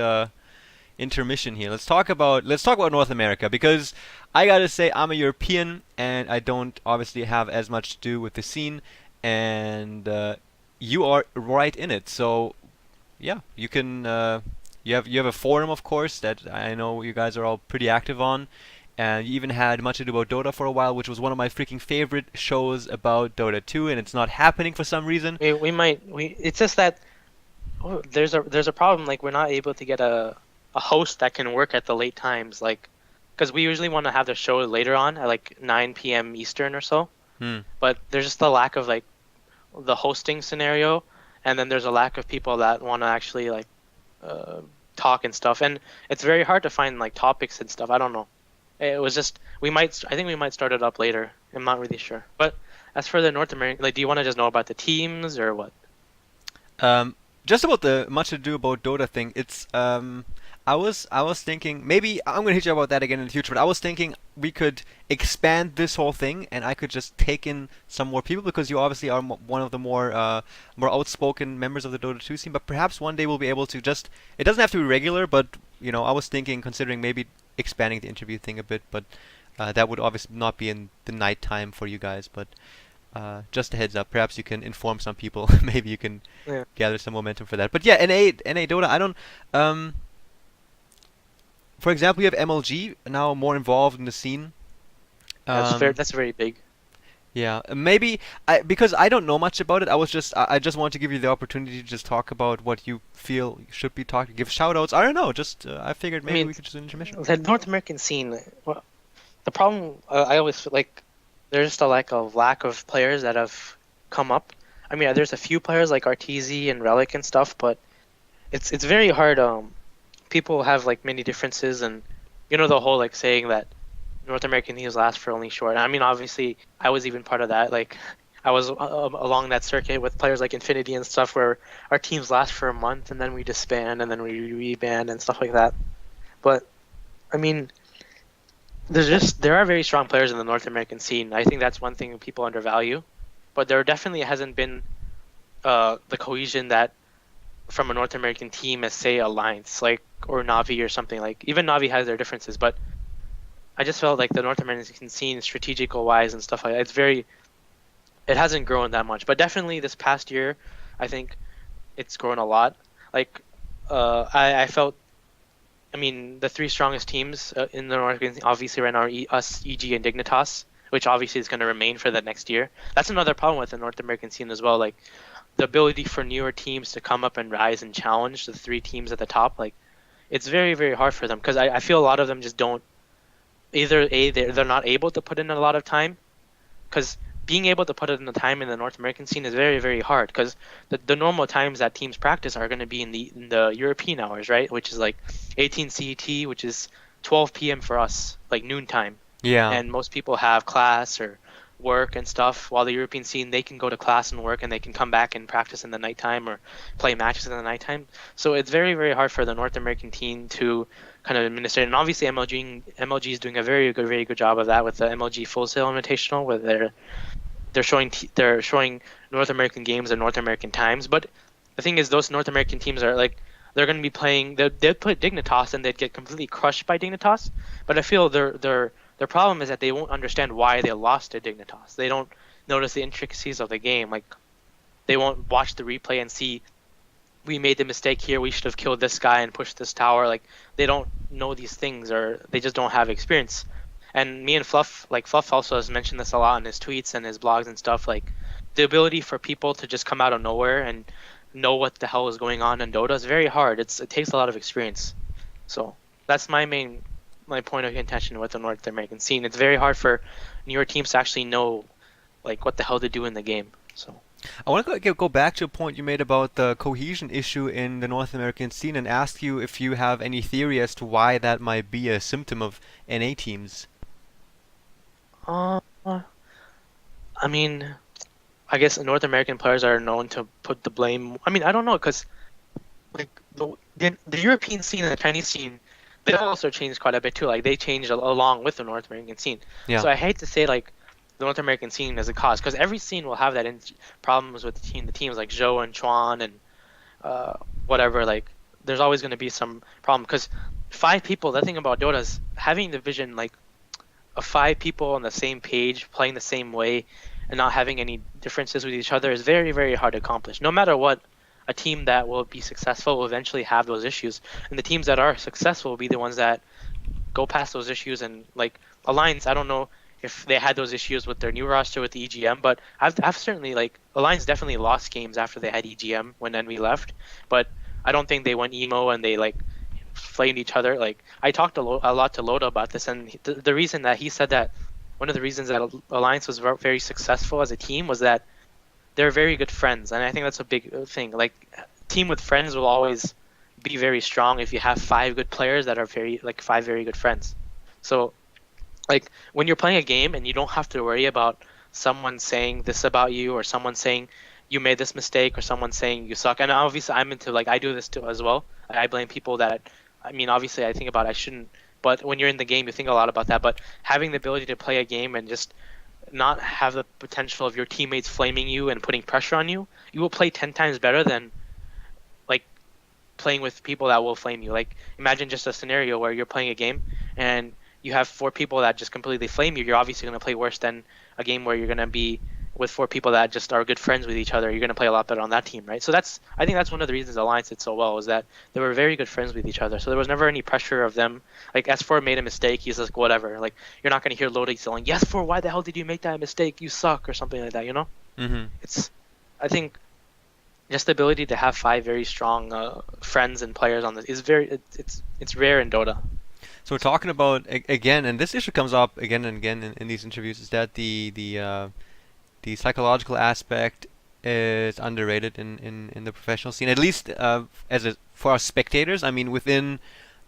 intermission here. Let's talk about North America, because I gotta say I'm a European and I don't obviously have as much to do with the scene, and you are right in it. So yeah, you can you have a forum, of course, that I know you guys are all pretty active on, and you even had Much Ado About Dota for a while, which was one of my freaking favorite shows about Dota 2, and it's not happening for some reason. It's just that there's a problem. Like we're not able to get a host that can work at the late times. Like because we usually want to have the show later on at like 9 p.m. Eastern or so. Hmm. But there's just a lack of like the hosting scenario, and then there's a lack of people that want to actually like uh, talk and stuff. And it's very hard to find like topics and stuff. I don't know. It was just I think we might start it up later. I'm not really sure. But as for the North American, like, do you want to just know about the teams or what? Um, just about the Much Ado About Dota thing, it's I was thinking maybe I'm gonna hit you about that again in the future, but I was thinking we could expand this whole thing, and I could just take in some more people, because you obviously are one of the more outspoken members of the Dota 2 scene. But perhaps one day we'll be able to just, it doesn't have to be regular, but I was thinking, considering maybe expanding the interview thing a bit, but that would obviously not be in the night time for you guys, but just a heads up. Perhaps you can inform some people. Maybe you can Yeah, gather some momentum for that. But yeah, NA Dota. I don't. For example, you have MLG now more involved in the scene. Um, that's very big. yeah, maybe because I don't know much about it. I just want to give you the opportunity to just talk about what you feel should be talked. Give shout outs. I don't know. Just I figured I maybe mean, we could just do an intermission. the North American scene. Well, the problem I always feel like there's just a lack of players that have come up. I mean, there's a few players like RTZ and Relic and stuff, but it's very hard. People have like many differences, and the whole like saying that North American teams last for only short. I mean, obviously, I was even part of that. Like, I was along that circuit with players like Infinity and stuff, where our teams last for a month and then we disband and then we reband and stuff like that. But I mean, there are very strong players in the North American scene. I think that's one thing people undervalue, but there definitely hasn't been the cohesion that from a North American team as say Alliance, like, or Navi or something. Like, even Navi has their differences, but I just felt like the North American scene, strategical wise and stuff like that, it hasn't grown that much. But definitely this past year, I think it's grown a lot. Like, I felt, I mean, the three strongest teams in the North American, obviously right now are us, EG, and Dignitas, which obviously is going to remain for the next year. That's another problem with the North American scene as well. Like, the ability for newer teams to come up and rise and challenge the three teams at the top, like, it's very, very hard for them, because I feel a lot of them just don't, either they're not able to put in a lot of time, because being able to put in the time in the North American scene is very, very hard, because the normal times that teams practice are going to be in the European hours, right, which is like 18 CET, which is 12 p.m. for us, like noon time. Yeah. And most people have class or work and stuff, while the European scene, they can go to class and work, and they can come back and practice in the nighttime or play matches in the nighttime. So it's very, very hard for the North American team to kind of administrate. And obviously MLG is doing a very good job of that with the MLG Full Sail Invitational, where they're showing North American games and North American times. But the thing is, those North American teams are like, they're going to be playing, they'd put Dignitas and they'd get completely crushed by Dignitas. But I feel their problem is that they won't understand why they lost to Dignitas. They don't notice the intricacies of the game. Like, they won't watch the replay and see, we made the mistake here, we should have killed this guy and pushed this tower. Like, they don't know these things, or they just don't have experience. And me and Fluff, like Fluff also has mentioned this a lot in his tweets and his blogs and stuff, like the ability for people to just come out of nowhere and know what the hell is going on in Dota is very hard. It takes a lot of experience. So that's my point of contention with the North American scene. It's very hard for newer teams to actually know like what the hell to do in the game. So I want to go back to a point you made about the cohesion issue in the North American scene and ask you if you have any theory as to why that might be a symptom of NA teams. uh, I mean, I guess North American players are known to put the blame. I mean, I don't know, because like the European scene and the Chinese scene, they also changed quite a bit too. Like they changed along with the North American scene. Yeah. So I hate to say like the North American scene is a cause, because every scene will have that problems with the teams like Zhou and Chuan and whatever. Like there's always going to be some problem, because five people. The thing about Dota is having the vision like of five people on the same page playing the same way and not having any differences with each other is very, very hard to accomplish. No matter what, a team that will be successful will eventually have those issues, and the teams that are successful will be the ones that go past those issues. And like Alliance, I don't know if they had those issues with their new roster with the EGM, but I've certainly, like, Alliance definitely lost games after they had EGM when Envy left, but I don't think they went emo and they like flamed each other. Like I talked a lot to Loda about this, and the reason that he said that one of the reasons that Alliance was very successful as a team was that they're very good friends, and I think that's a big thing. Like, team with friends will always be very strong if you have five good players that are five very good friends. So, like, when you're playing a game and you don't have to worry about someone saying this about you, or someone saying you made this mistake, or someone saying you suck. And obviously I'm into, like, I do this too as well. I blame people that, I mean, obviously I think about I shouldn't, but when you're in the game you think a lot about that. But having the ability to play a game and just not have the potential of your teammates flaming you and putting pressure on you, you will play 10 times better than like playing with people that will flame you. Like, imagine just a scenario where you're playing a game and you have four people that just completely flame you. You're obviously going to play worse than a game where you're going to be with four people that just are good friends with each other. You're going to play a lot better on that team, right? So I think that's one of the reasons Alliance did so well, was that they were very good friends with each other. So there was never any pressure of them. Like, S4 made a mistake, he's like, whatever. Like, you're not going to hear Lodi yelling, yes, 4, why the hell did you make that mistake? You suck, or something like that, you know? Mm-hmm. I think just the ability to have five very strong friends and players on this is it's rare in Dota. So we're talking about again, and this issue comes up again and again in these interviews, is that the psychological aspect is underrated in the professional scene, at least for us spectators. I mean, within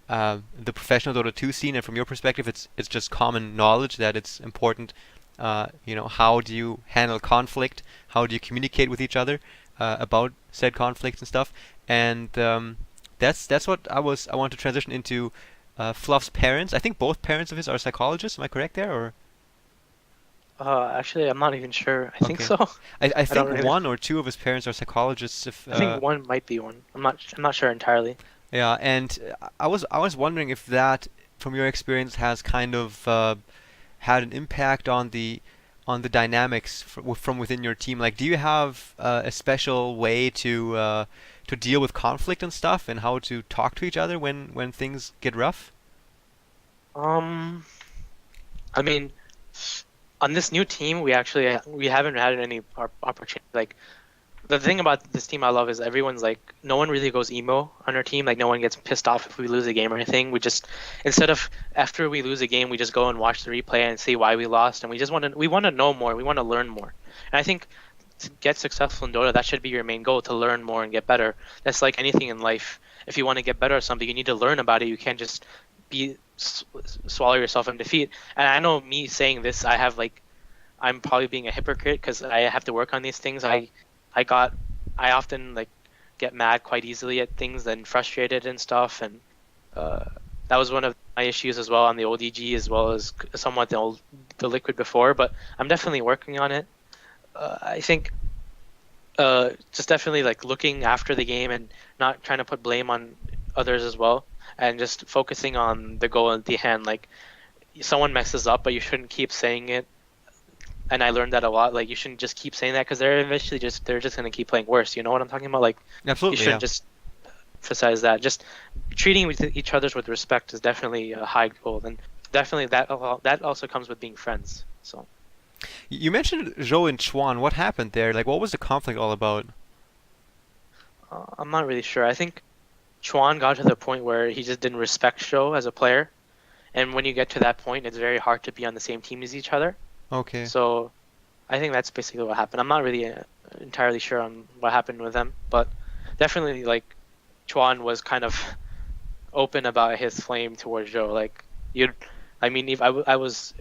the professional Dota 2 scene, and from your perspective, it's just common knowledge that it's important. How do you handle conflict? How do you communicate with each other about said conflicts and stuff? And that's what I want to transition into. Fluff's parents. I think both parents of his are psychologists. Am I correct there, or? Actually, I'm not even sure. I think Okay. so. I think really one or two of his parents are psychologists. If I think one might be one. I'm not sure entirely. Yeah, and I was wondering if that, from your experience, has kind of had an impact on the dynamics from within your team. Like, do you have a special way to deal with conflict and stuff, and how to talk to each other when things get rough? I mean, on this new team, we haven't had any opportunity. Like, the thing about this team I love is everyone's like, no one really goes emo on our team. Like, no one gets pissed off if we lose a game or anything. We just, instead of after we lose a game, we just go and watch the replay and see why we lost, and we want to know more. We want to learn more. And I think to get successful in Dota, that should be your main goal, to learn more and get better. That's like anything in life. If you want to get better at something, you need to learn about it. You can't just swallow yourself in defeat. And I know, me saying this, I'm probably being a hypocrite, because I have to work on these things. I often like get mad quite easily at things and frustrated and stuff, and that was one of my issues as well on the old EG, as well as somewhat the Liquid before. But I'm definitely working on it. I think just definitely like looking after the game and not trying to put blame on others as well, and just focusing on the goal at the hand. Like, someone messes up, but you shouldn't keep saying it. And I learned that a lot. Like, you shouldn't just keep saying that, because they're just going to keep playing worse. You know what I'm talking about? Like, Absolutely, you shouldn't yeah. just emphasize that. Just treating each other with respect is definitely a high goal, and definitely that also comes with being friends. So You mentioned Zhou and Chuan. What happened there? Like, what was the conflict all about? I'm not really sure. I think Chuan got to the point where he just didn't respect Zhou as a player, and when you get to that point, it's very hard to be on the same team as each other. Okay. So I think that's basically what happened. I'm not really entirely sure on what happened with them, but definitely like Chuan was kind of open about his flame towards Joe. Like you, I mean, if I was,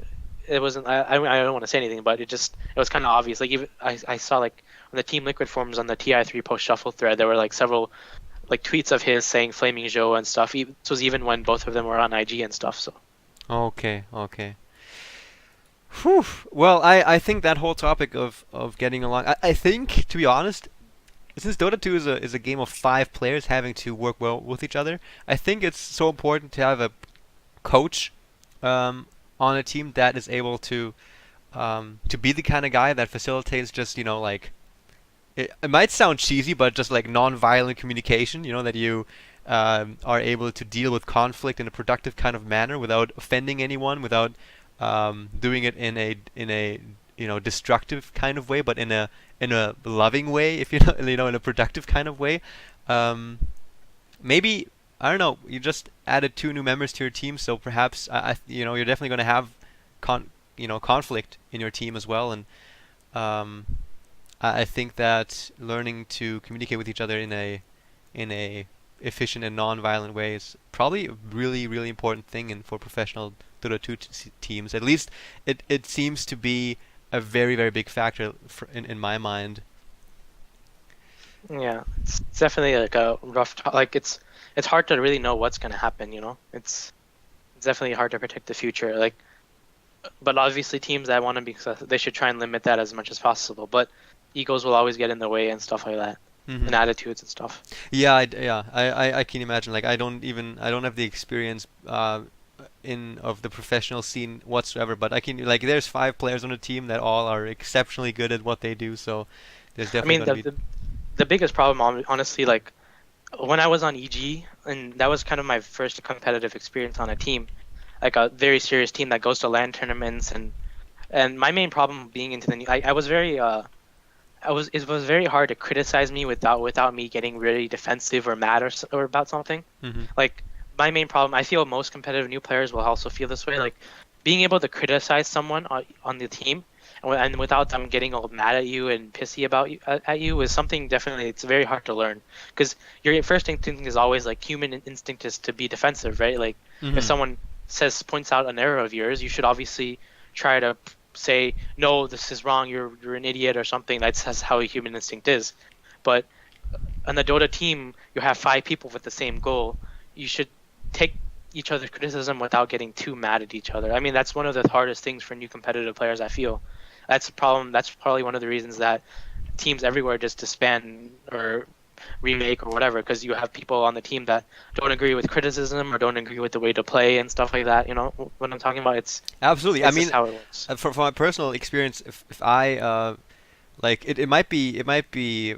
it wasn't. I don't want to say anything, but it was kind of obvious. Like even I saw like on the Team Liquid forums on the TI3 post shuffle thread, there were like several like tweets of his saying flaming Joe and stuff. This was even when both of them were on IG and stuff. So Okay. Okay. Whew. Well, I think that whole topic of getting along. I think, to be honest, since Dota 2 is a game of 5 players having to work well with each other, I think it's so important to have a coach on a team that is able to be the kind of guy that facilitates just, like it might sound cheesy, but just like non-violent communication, that you are able to deal with conflict in a productive kind of manner without offending anyone, without doing it in a destructive kind of way, but in a loving way, if in a productive kind of way. Um, Maybe, I don't know, you just added 2 new members to your team, so perhaps you're definitely going to have conflict in your team as well, and um, I think that learning to communicate with each other in a efficient and non-violent way is probably a really, really important thing for professional Dota 2 teams. At least it seems to be a very, very big factor in my mind. yeah, it's definitely like a like it's hard to really know what's gonna happen. It's definitely hard to predict the future. Like, but obviously teams that want to be successful, they should try and limit that as much as possible. But egos will always get in the way and stuff like that, Hmm. and attitudes and stuff. Yeah, I can imagine. Like, I don't have the experience in of the professional scene whatsoever, but I can, like, there's 5 players on a team that all are exceptionally good at what they do, so there's I definitely mean, going to be. the biggest problem, honestly, like when I was on EG, and that was kind of my first competitive experience on a team, like a very serious team that goes to LAN tournaments, and my main problem being into I was very it was very hard to criticize me without me getting really defensive or mad or about something. Hmm. Like my main problem, I feel most competitive new players will also feel this way. Like being able to criticize someone on the team and without them getting all mad at you and pissy about you at you is something definitely it's very hard to learn because your first instinct is always like human instinct is to be defensive, right? Like if Hmm. someone points out an error of yours, you should obviously try to say no, this is wrong, you're an idiot or something. That's how a human instinct is. But on the Dota team, you have 5 people with the same goal. You should take each other's criticism without getting too mad at each other. I mean, that's one of the hardest things for new competitive players, I feel. That's a problem. That's probably one of the reasons that teams everywhere just disband or remake or whatever, because you have people on the team that don't agree with criticism or don't agree with the way to play and stuff like that. You know what I'm talking about? Absolutely. I It's mean, just how it works. from my personal experience, if I like it might be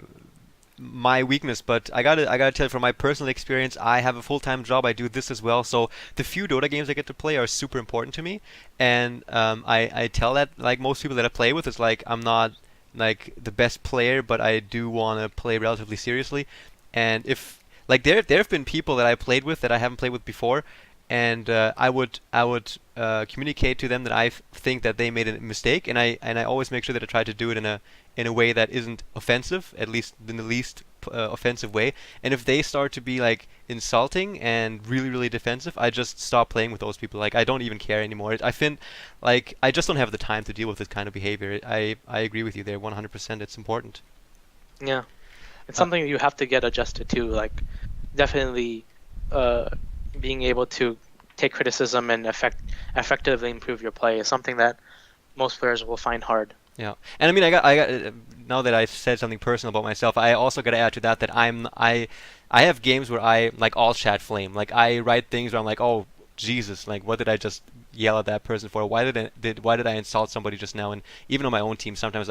my weakness, but I gotta tell you from my personal experience, I have a full-time job. I do this as well, so the few Dota games I get to play are super important to me, and I tell that, like, most people that I play with, it's like I'm not like the best player, but I do want to play relatively seriously, and if, like, there have been people that I played with that I haven't played with before, and I would communicate to them that think that they made a mistake, and I always make sure that I try to do it in a way that isn't offensive, at least in the least offensive way. And if they start to be, like, insulting and really, really defensive, I just stop playing with those people. Like, I don't even care anymore. I find, like, I just don't have the time to deal with this kind of behavior. I agree with you there 100%. It's important. Yeah, it's Uh, something you have to get adjusted to. Like, definitely, uh, being able to take criticism and effectively improve your play is something that most players will find hard. Yeah, and I mean, I got now that I said something personal about myself, I also got to add to that that I have games where I, like, all chat flame. Like, I write things where I'm like, oh Jesus, like, what did I just yell at that person for? Why did I insult somebody just now? And even on my own team, sometimes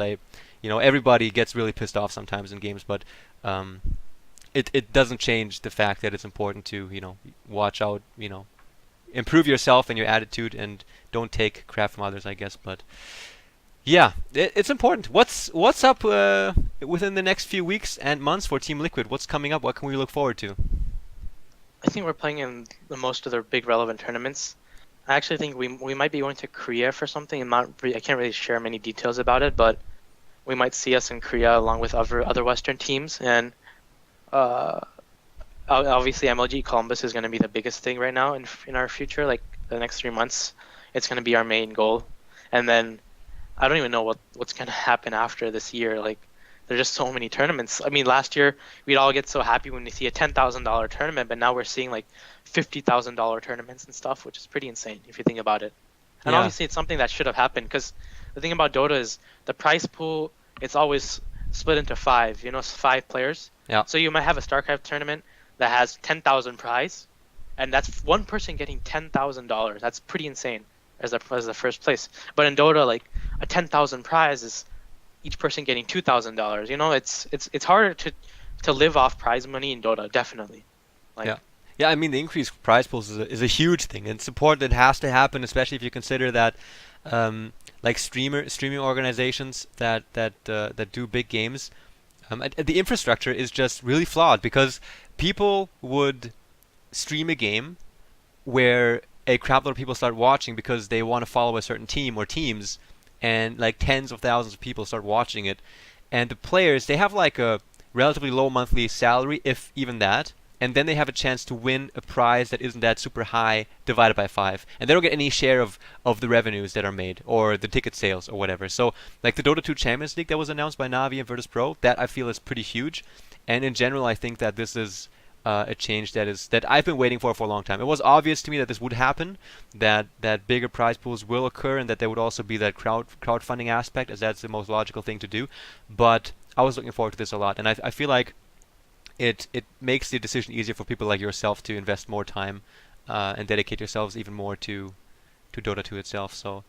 everybody gets really pissed off sometimes in games, but um, it doesn't change the fact that it's important to, watch out, improve yourself and your attitude and don't take crap from others, I guess. But yeah, it's important. What's up within the next few weeks and months for Team Liquid? What's coming up? What can we look forward to? I think we're playing in the most of the big relevant tournaments. I actually think we might be going to Korea for something. I can't really share many details about it, but we might see us in Korea along with other Western teams. And obviously, MLG Columbus is going to be the biggest thing right now in our future. Like the next 3 months, it's going to be our main goal. And then I don't even know what's going to happen after this year. Like there's just so many tournaments. I mean, last year we'd all get so happy when we see a $10,000 tournament, but now we're seeing like $50,000 tournaments and stuff, which is pretty insane if you think about it. And Yeah. obviously, it's something that should have happened because the thing about Dota is the prize pool. It's always split into 5. 5 players. Yeah. So you might have a StarCraft tournament that has 10,000 prize, and that's one person getting $10,000. That's pretty insane as the first place. But in Dota, like a 10,000 prize is each person getting $2,000. It's harder to live off prize money in Dota, definitely. Like, Yeah. Yeah, I mean the increased prize pools is a huge thing, and support that has to happen, especially if you consider that, like streaming organizations that do big games, the infrastructure is just really flawed because people would stream a game where a crowd load of people start watching because they want to follow a certain team or teams, and like tens of thousands of people start watching it, and the players, they have like a relatively low monthly salary, if even that, and then they have a chance to win a prize that isn't that super high divided by 5, and they don't get any share of the revenues that are made or the ticket sales or whatever. So like the Dota 2 Champions League that was announced by Navi and Virtus.pro, that I feel is pretty huge, and in general I think that this is a change that I've been waiting for a long time. It was obvious to me that this would happen, that bigger prize pools will occur, and that there would also be that crowdfunding aspect, as that's the most logical thing to do. But I was looking forward to this a lot, and I feel like it makes the decision easier for people like yourself to invest more time and dedicate yourselves even more to Dota 2 itself. So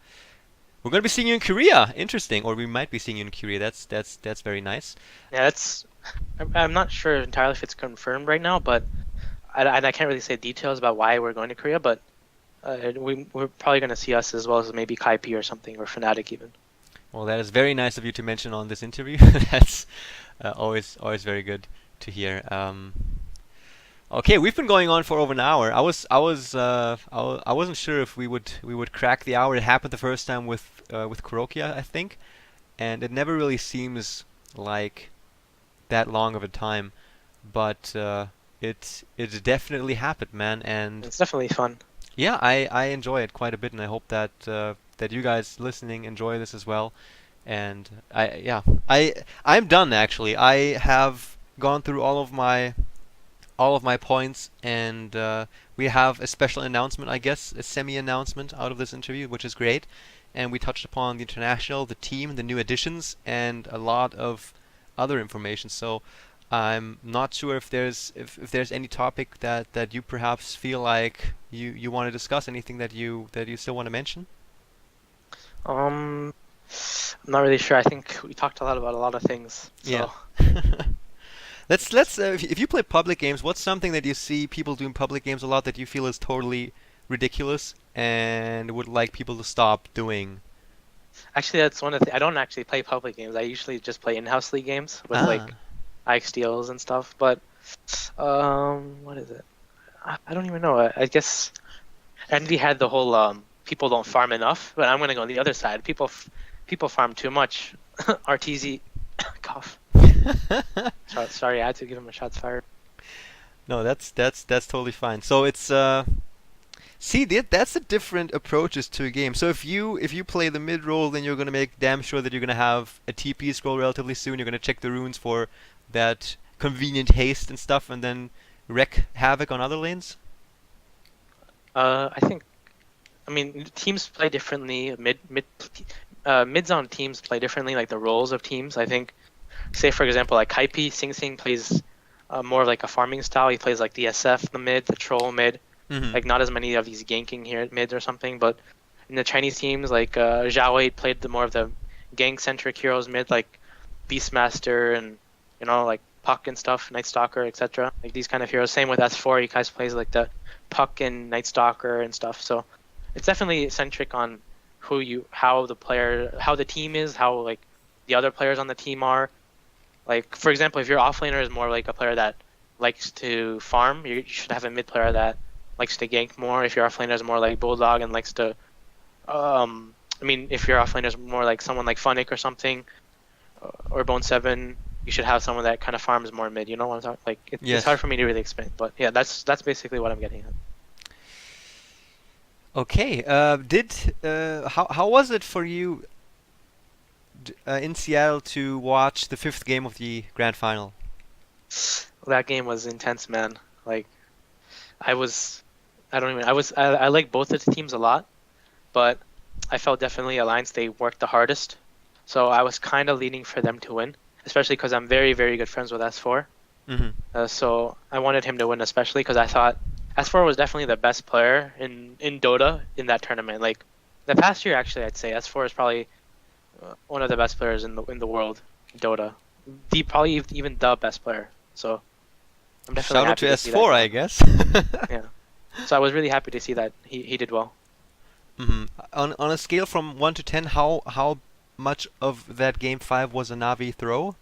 we're going to be seeing you in Korea. Interesting. Or we might be seeing you in Korea. That's very nice. Yeah, I'm not sure entirely if it's confirmed right now, but I can't really say details about why we're going to Korea, but we're probably going to see us as well as maybe qojqva or something, or Fnatic even. Well, that is very nice of you to mention on this interview. That's always very good to hear. Okay, we've been going on for over an hour. I wasn't sure if we would crack the hour. It happened the first time with qojqva, I think, and it never really seems like that long of a time, but it definitely happened, man. And It's definitely fun. yeah, I enjoy it quite a bit, and I hope that that you guys listening enjoy this as well. And I'm done actually. I have gone through all of my points, and we have a special announcement, I guess, a semi-announcement out of this interview, which is great. And we touched upon the international, the team, the new additions, and a lot of other information. So I'm not sure if there's any topic that you perhaps feel like you want to discuss, anything that you still want to mention. I'm not really sure. I think we talked a lot about a lot of things. So. Yeah. Let's if you play public games, what's something that you see people do in public games a lot that you feel is totally ridiculous and would like people to stop doing? Actually, that's one of the. I don't actually play public games. I usually just play in-house league games with like IXDLs and stuff. But what is it? I don't even know. I guess Envy had the whole people don't farm enough, but I'm gonna go on the other side. People farm too much. RTZ cough. Sorry, I had to give him a shots fired. No, that's totally fine. So it's see, that's the different approaches to a game. So if you play the mid role, then you're gonna make damn sure that you're gonna have a TP scroll relatively soon. You're gonna check the runes for that convenient haste and stuff, and then wreak havoc on other lanes. I mean, teams play differently. Mids on teams play differently, like the roles of teams. I think, say for example, like qojqva, Sing Sing plays more of like a farming style. He plays like the SF, the mid, the troll mid. Mm-hmm. Like not as many of these ganking here at mids or something. But in the Chinese teams, like Zhao 8 played more of the gank centric heroes mid, like Beastmaster and like Puck and stuff, Night Stalker, etc. Like these kind of heroes. Same with S4, he guys plays like the Puck and Night Stalker and stuff. So it's definitely centric on how the team is, how like the other players on the team are. Like for example, if your offlaner is more like a player that likes to farm, you should have a mid player that likes to gank more. If your offlaner is more like Bulldog and likes to, if your offlaner is more like someone like Funnick or something, or Bone7, you should have someone that kind of farms more mid. You know what I'm talking? Like Yes. it's hard for me to really explain, but yeah, that's basically what I'm getting at. Okay. How was it for you in Seattle to watch the fifth game of the grand final? That game was intense, man. Like I like both of the teams a lot, but I felt definitely Alliance, they worked the hardest. So I was kind of leaning for them to win, especially because I'm very, very good friends with S4. So I wanted him to win, especially because I thought S4 was definitely the best player in Dota in that tournament. Like the past year, actually, I'd say S4 is probably one of the best players in the world in Dota. Probably even the best player. So I'm definitely Shout out happy to see that. S4, I guess. Yeah. So I was really happy to see that he did well. On a scale from 1 to 10, how much of that game 5 was a Navi throw?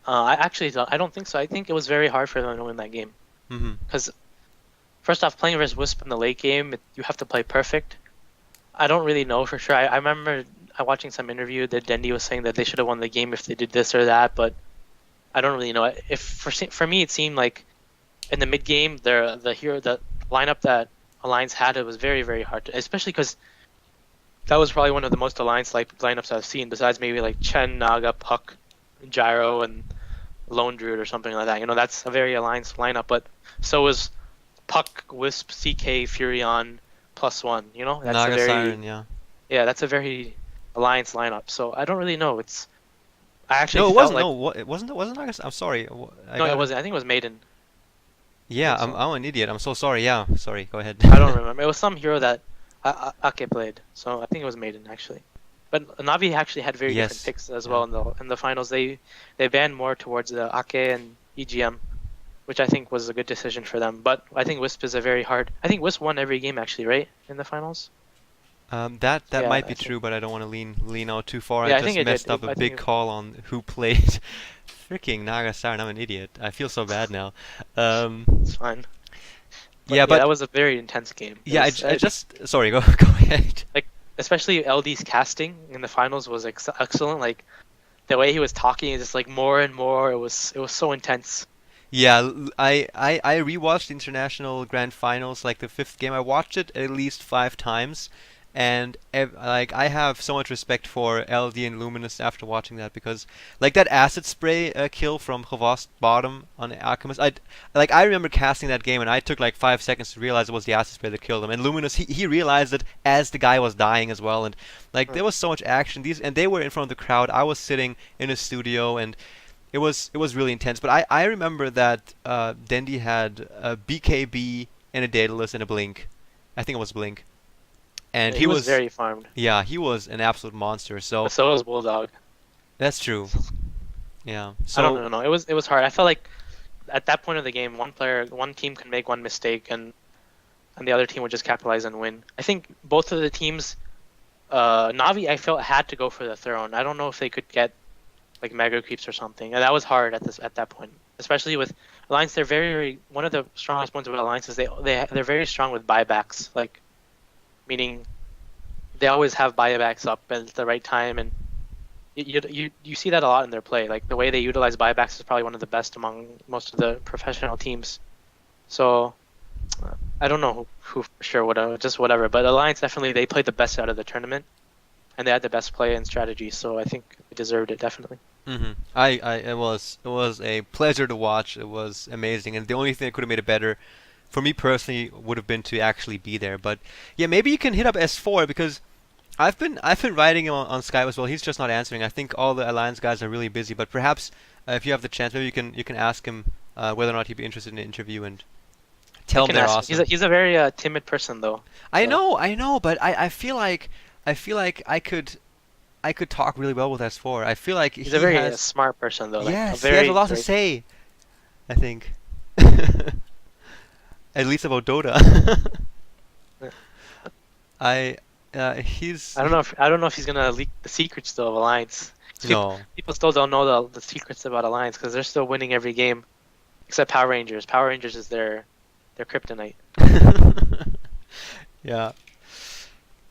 I don't think so. I think it was very hard for them to win that game. Because first off, playing versus Wisp in the late game, you have to play perfect. I don't really know for sure. I remember watching some interview that Dendi was saying that they should have won the game if they did this or that, but I don't really know. If for me, it seemed like in the mid game, the lineup that Alliance had, it was very, very hard to, especially because that was probably one of the most Alliance-like lineups I've seen, besides maybe like Chen, Naga, Puck, Gyro, and Lone Druid or something like that. You know, that's a very Alliance lineup, but so was Puck, Wisp, CK, Furion, +1. You know, that's Naga a very Siren, yeah. yeah, that's a very Alliance lineup. So I don't really know. I actually No, it felt wasn't. like No, it wasn't Naga. I'm sorry. no, it wasn't. I think it was Maiden. Yeah, think so. I'm an idiot. I'm so sorry. Yeah, sorry. Go ahead. I don't remember. It was some hero that Ake played, so I think it was Maiden actually. But Navi actually had very different Yes. picks as Yeah. well in the finals. They banned more towards the Ake and EGM, which I think was a good decision for them. But I think Wisp is a very hard. I think Wisp won every game actually, right, in the finals. That Yeah, might be I think- true, but I don't want to lean out too far. Yeah, I I think just it did. messed up I a think big it- call on who played. Freaking Naga Siren. I'm an idiot. I feel so bad now. It's fine. Yeah, but that was a very intense game. It yeah, was, I just sorry. Go ahead. like especially LD's casting in the finals was excellent. Like the way he was talking is just like more and more. It was so intense. Yeah, I rewatched the international grand finals, like the fifth game. I watched it at least 5 times, and like I have so much respect for LD and Luminous after watching that, because like that acid spray kill from Khovast bottom on Alchemist. I remember casting that game, and I took like 5 seconds to realize it was the acid spray that killed him. And Luminous, he realized it as the guy was dying as well, and like there was so much action. And they were in front of the crowd. I was sitting in a studio, and it was really intense. But I remember that Dendi had a BKB and a Daedalus and a Blink. I think it was Blink. And He was very farmed. yeah, he was an absolute monster. So But so was Bulldog. that's true. Yeah. I So don't know. It was hard. I felt like at that point of the game, one team could make one mistake and the other team would just capitalize and win. I think both of the teams, Navi, I felt had to go for the throne. I don't know if they could get like mega creeps or something, and that was hard at that point. Especially with Alliance, they're very one of the strongest points about Alliance is they're very strong with buybacks. Like meaning they always have buybacks up at the right time, and you see that a lot in their play. Like the way they utilize buybacks is probably one of the best among most of the professional teams. So I don't know who for sure, just whatever. But Alliance definitely they played the best out of the tournament, and they had the best play and strategy. So I think they deserved it definitely. it was a pleasure to watch. It was amazing, and the only thing that could have made it better, for me personally, would have been to actually be there. But yeah, maybe you can hit up S4, because I've been writing him on Skype as well. He's just not answering. I think all the Alliance guys are really busy. But perhaps if you have the chance, maybe you can ask him whether or not he'd be interested in an interview, and tell him they're awesome. He's a very timid person though. I know, but I feel like I could I could talk really well with S4. I feel like He's a he very has, smart person though, like a yes, he has a very lot to very. say, I think. At least about Dota. I I don't know if he's gonna leak the secrets still of Alliance. 'Cause no. people still don't know the secrets about Alliance because they're still winning every game, except Power Rangers. Power Rangers is their kryptonite. Yeah.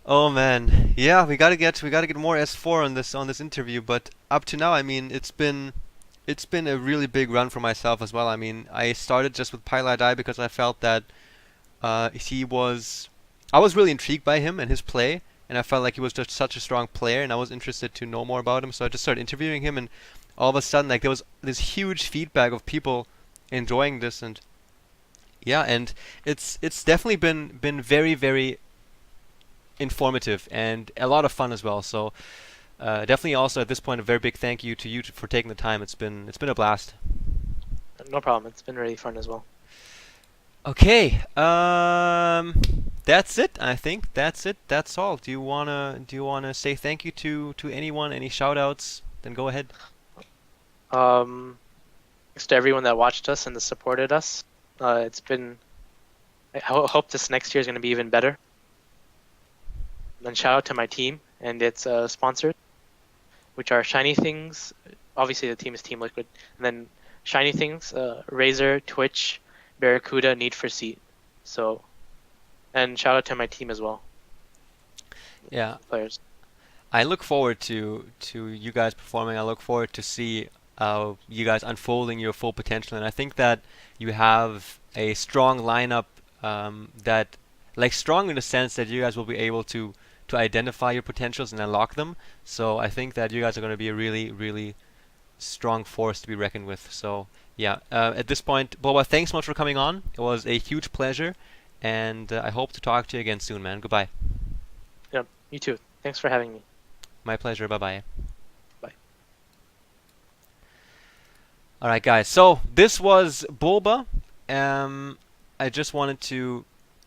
Oh man. Yeah, we gotta get more S4 on this interview, but up to now, I mean, it's been a really big run for myself as well. I mean, I started just with Pilot Eye because I felt that he was I was really intrigued by him and his play, and I felt like he was just such a strong player, and I was interested to know more about him. So I just started interviewing him, and all of a sudden, like there was this huge feedback of people enjoying this, and yeah, and it's definitely been very very informative and a lot of fun as well. So definitely also at this point a very big thank you to you for taking the time. It's been a blast. No problem. It's been really fun as well. Okay, that's it. I think that's it. That's all. Do you wanna say thank you to anyone? Any shout outs? Then go ahead. Um, Thanks to everyone that watched us and that supported us. It's been. Hope this next year is going to be even better. Then shout out to my team and its sponsors, which are Shiny Things. Obviously, the team is Team Liquid, and then Shiny Things, Razer, Twitch, Barracuda, Need for Seat. So, and shout out to my team as well, Yeah, players. I look forward to you guys performing. I look forward to see you guys unfolding your full potential, and I think that you have a strong lineup that, like, strong in the sense that you guys will be able to identify your potentials and unlock them. So I think that you guys are going to be a really really strong force to be reckoned with. So yeah, at this point, BuLba, thanks so much for coming on. It was a huge pleasure, and I hope to talk to you again soon, man. Goodbye. Yep, you too. Thanks for having me. My pleasure. Bye bye. Bye. All right, guys. So this was BuLba. I just wanted to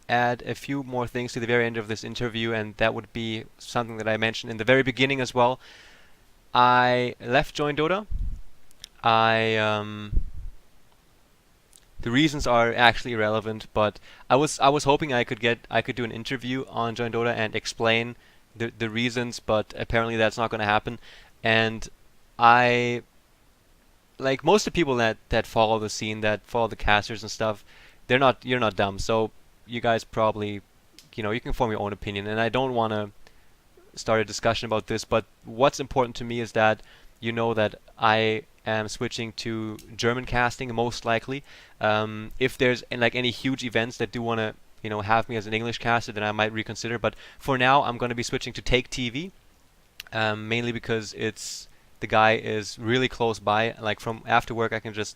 add a few more things to the very end of this interview, and that would be something that I mentioned in the very beginning as well. I left Join Dota. I The reasons are actually irrelevant, but I was hoping I could do an interview on Join Dota and explain the reasons, but apparently that's not going to happen. And I like most of the people that follow the scene, that follow the casters and stuff, you're not dumb. So you guys probably, you can form your own opinion, and I don't want to start a discussion about this, but what's important to me is that you know that I am switching to German casting most likely. If there's like any huge events that do want to have me as an English caster, then I might reconsider. But for now, I'm going to be switching to Take TV, mainly because the guy is really close by. Like from after work, I can just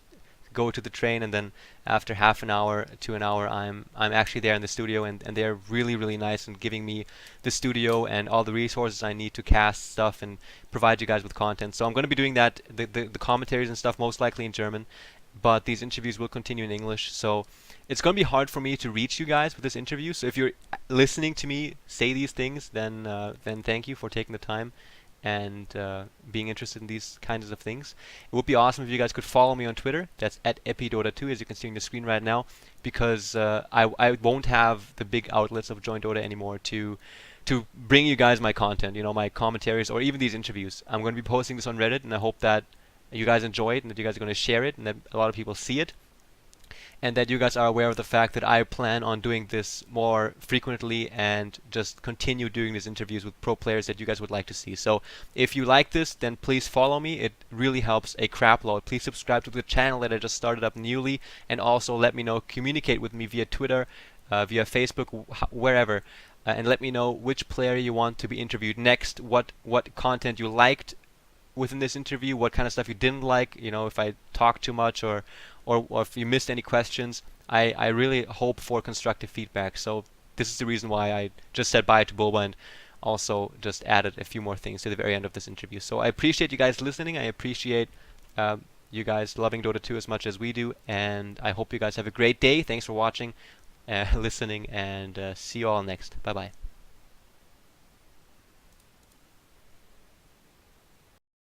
go to the train, and then after half an hour to an hour, I'm actually there in the studio, and they're really really nice and giving me the studio and all the resources I need to cast stuff and provide you guys with content. So I'm going to be doing that, the commentaries and stuff most likely in German, but these interviews will continue in English. So it's going to be hard for me to reach you guys with this interview. So if you're listening to me say these things, then thank you for taking the time and being interested in these kinds of things. It would be awesome if you guys could follow me on Twitter. That's at @epidota2, as you can see on the screen right now, because I won't have the big outlets of Join Dota anymore to bring you guys my content, my commentaries, or even these interviews. I'm going to be posting this on Reddit, and I hope that you guys enjoy it, and that you guys are going to share it, and that a lot of people see it, and that you guys are aware of the fact that I plan on doing this more frequently and just continue doing these interviews with pro players that you guys would like to see. So if you like this, then please follow me. It really helps a crap load. Please subscribe to the channel that I just started up newly, and also let me know, communicate with me via Twitter, via Facebook, wherever, and let me know which player you want to be interviewed next, what content you liked within this interview, what kind of stuff you didn't like, if I talked too much, or if you missed any questions. I really hope for constructive feedback. So this is the reason why I just said bye to BuLba and also just added a few more things to the very end of this interview. So I appreciate you guys listening. I appreciate you guys loving Dota 2 as much as we do, and I hope you guys have a great day. Thanks for watching, listening, and see you all next. Bye bye.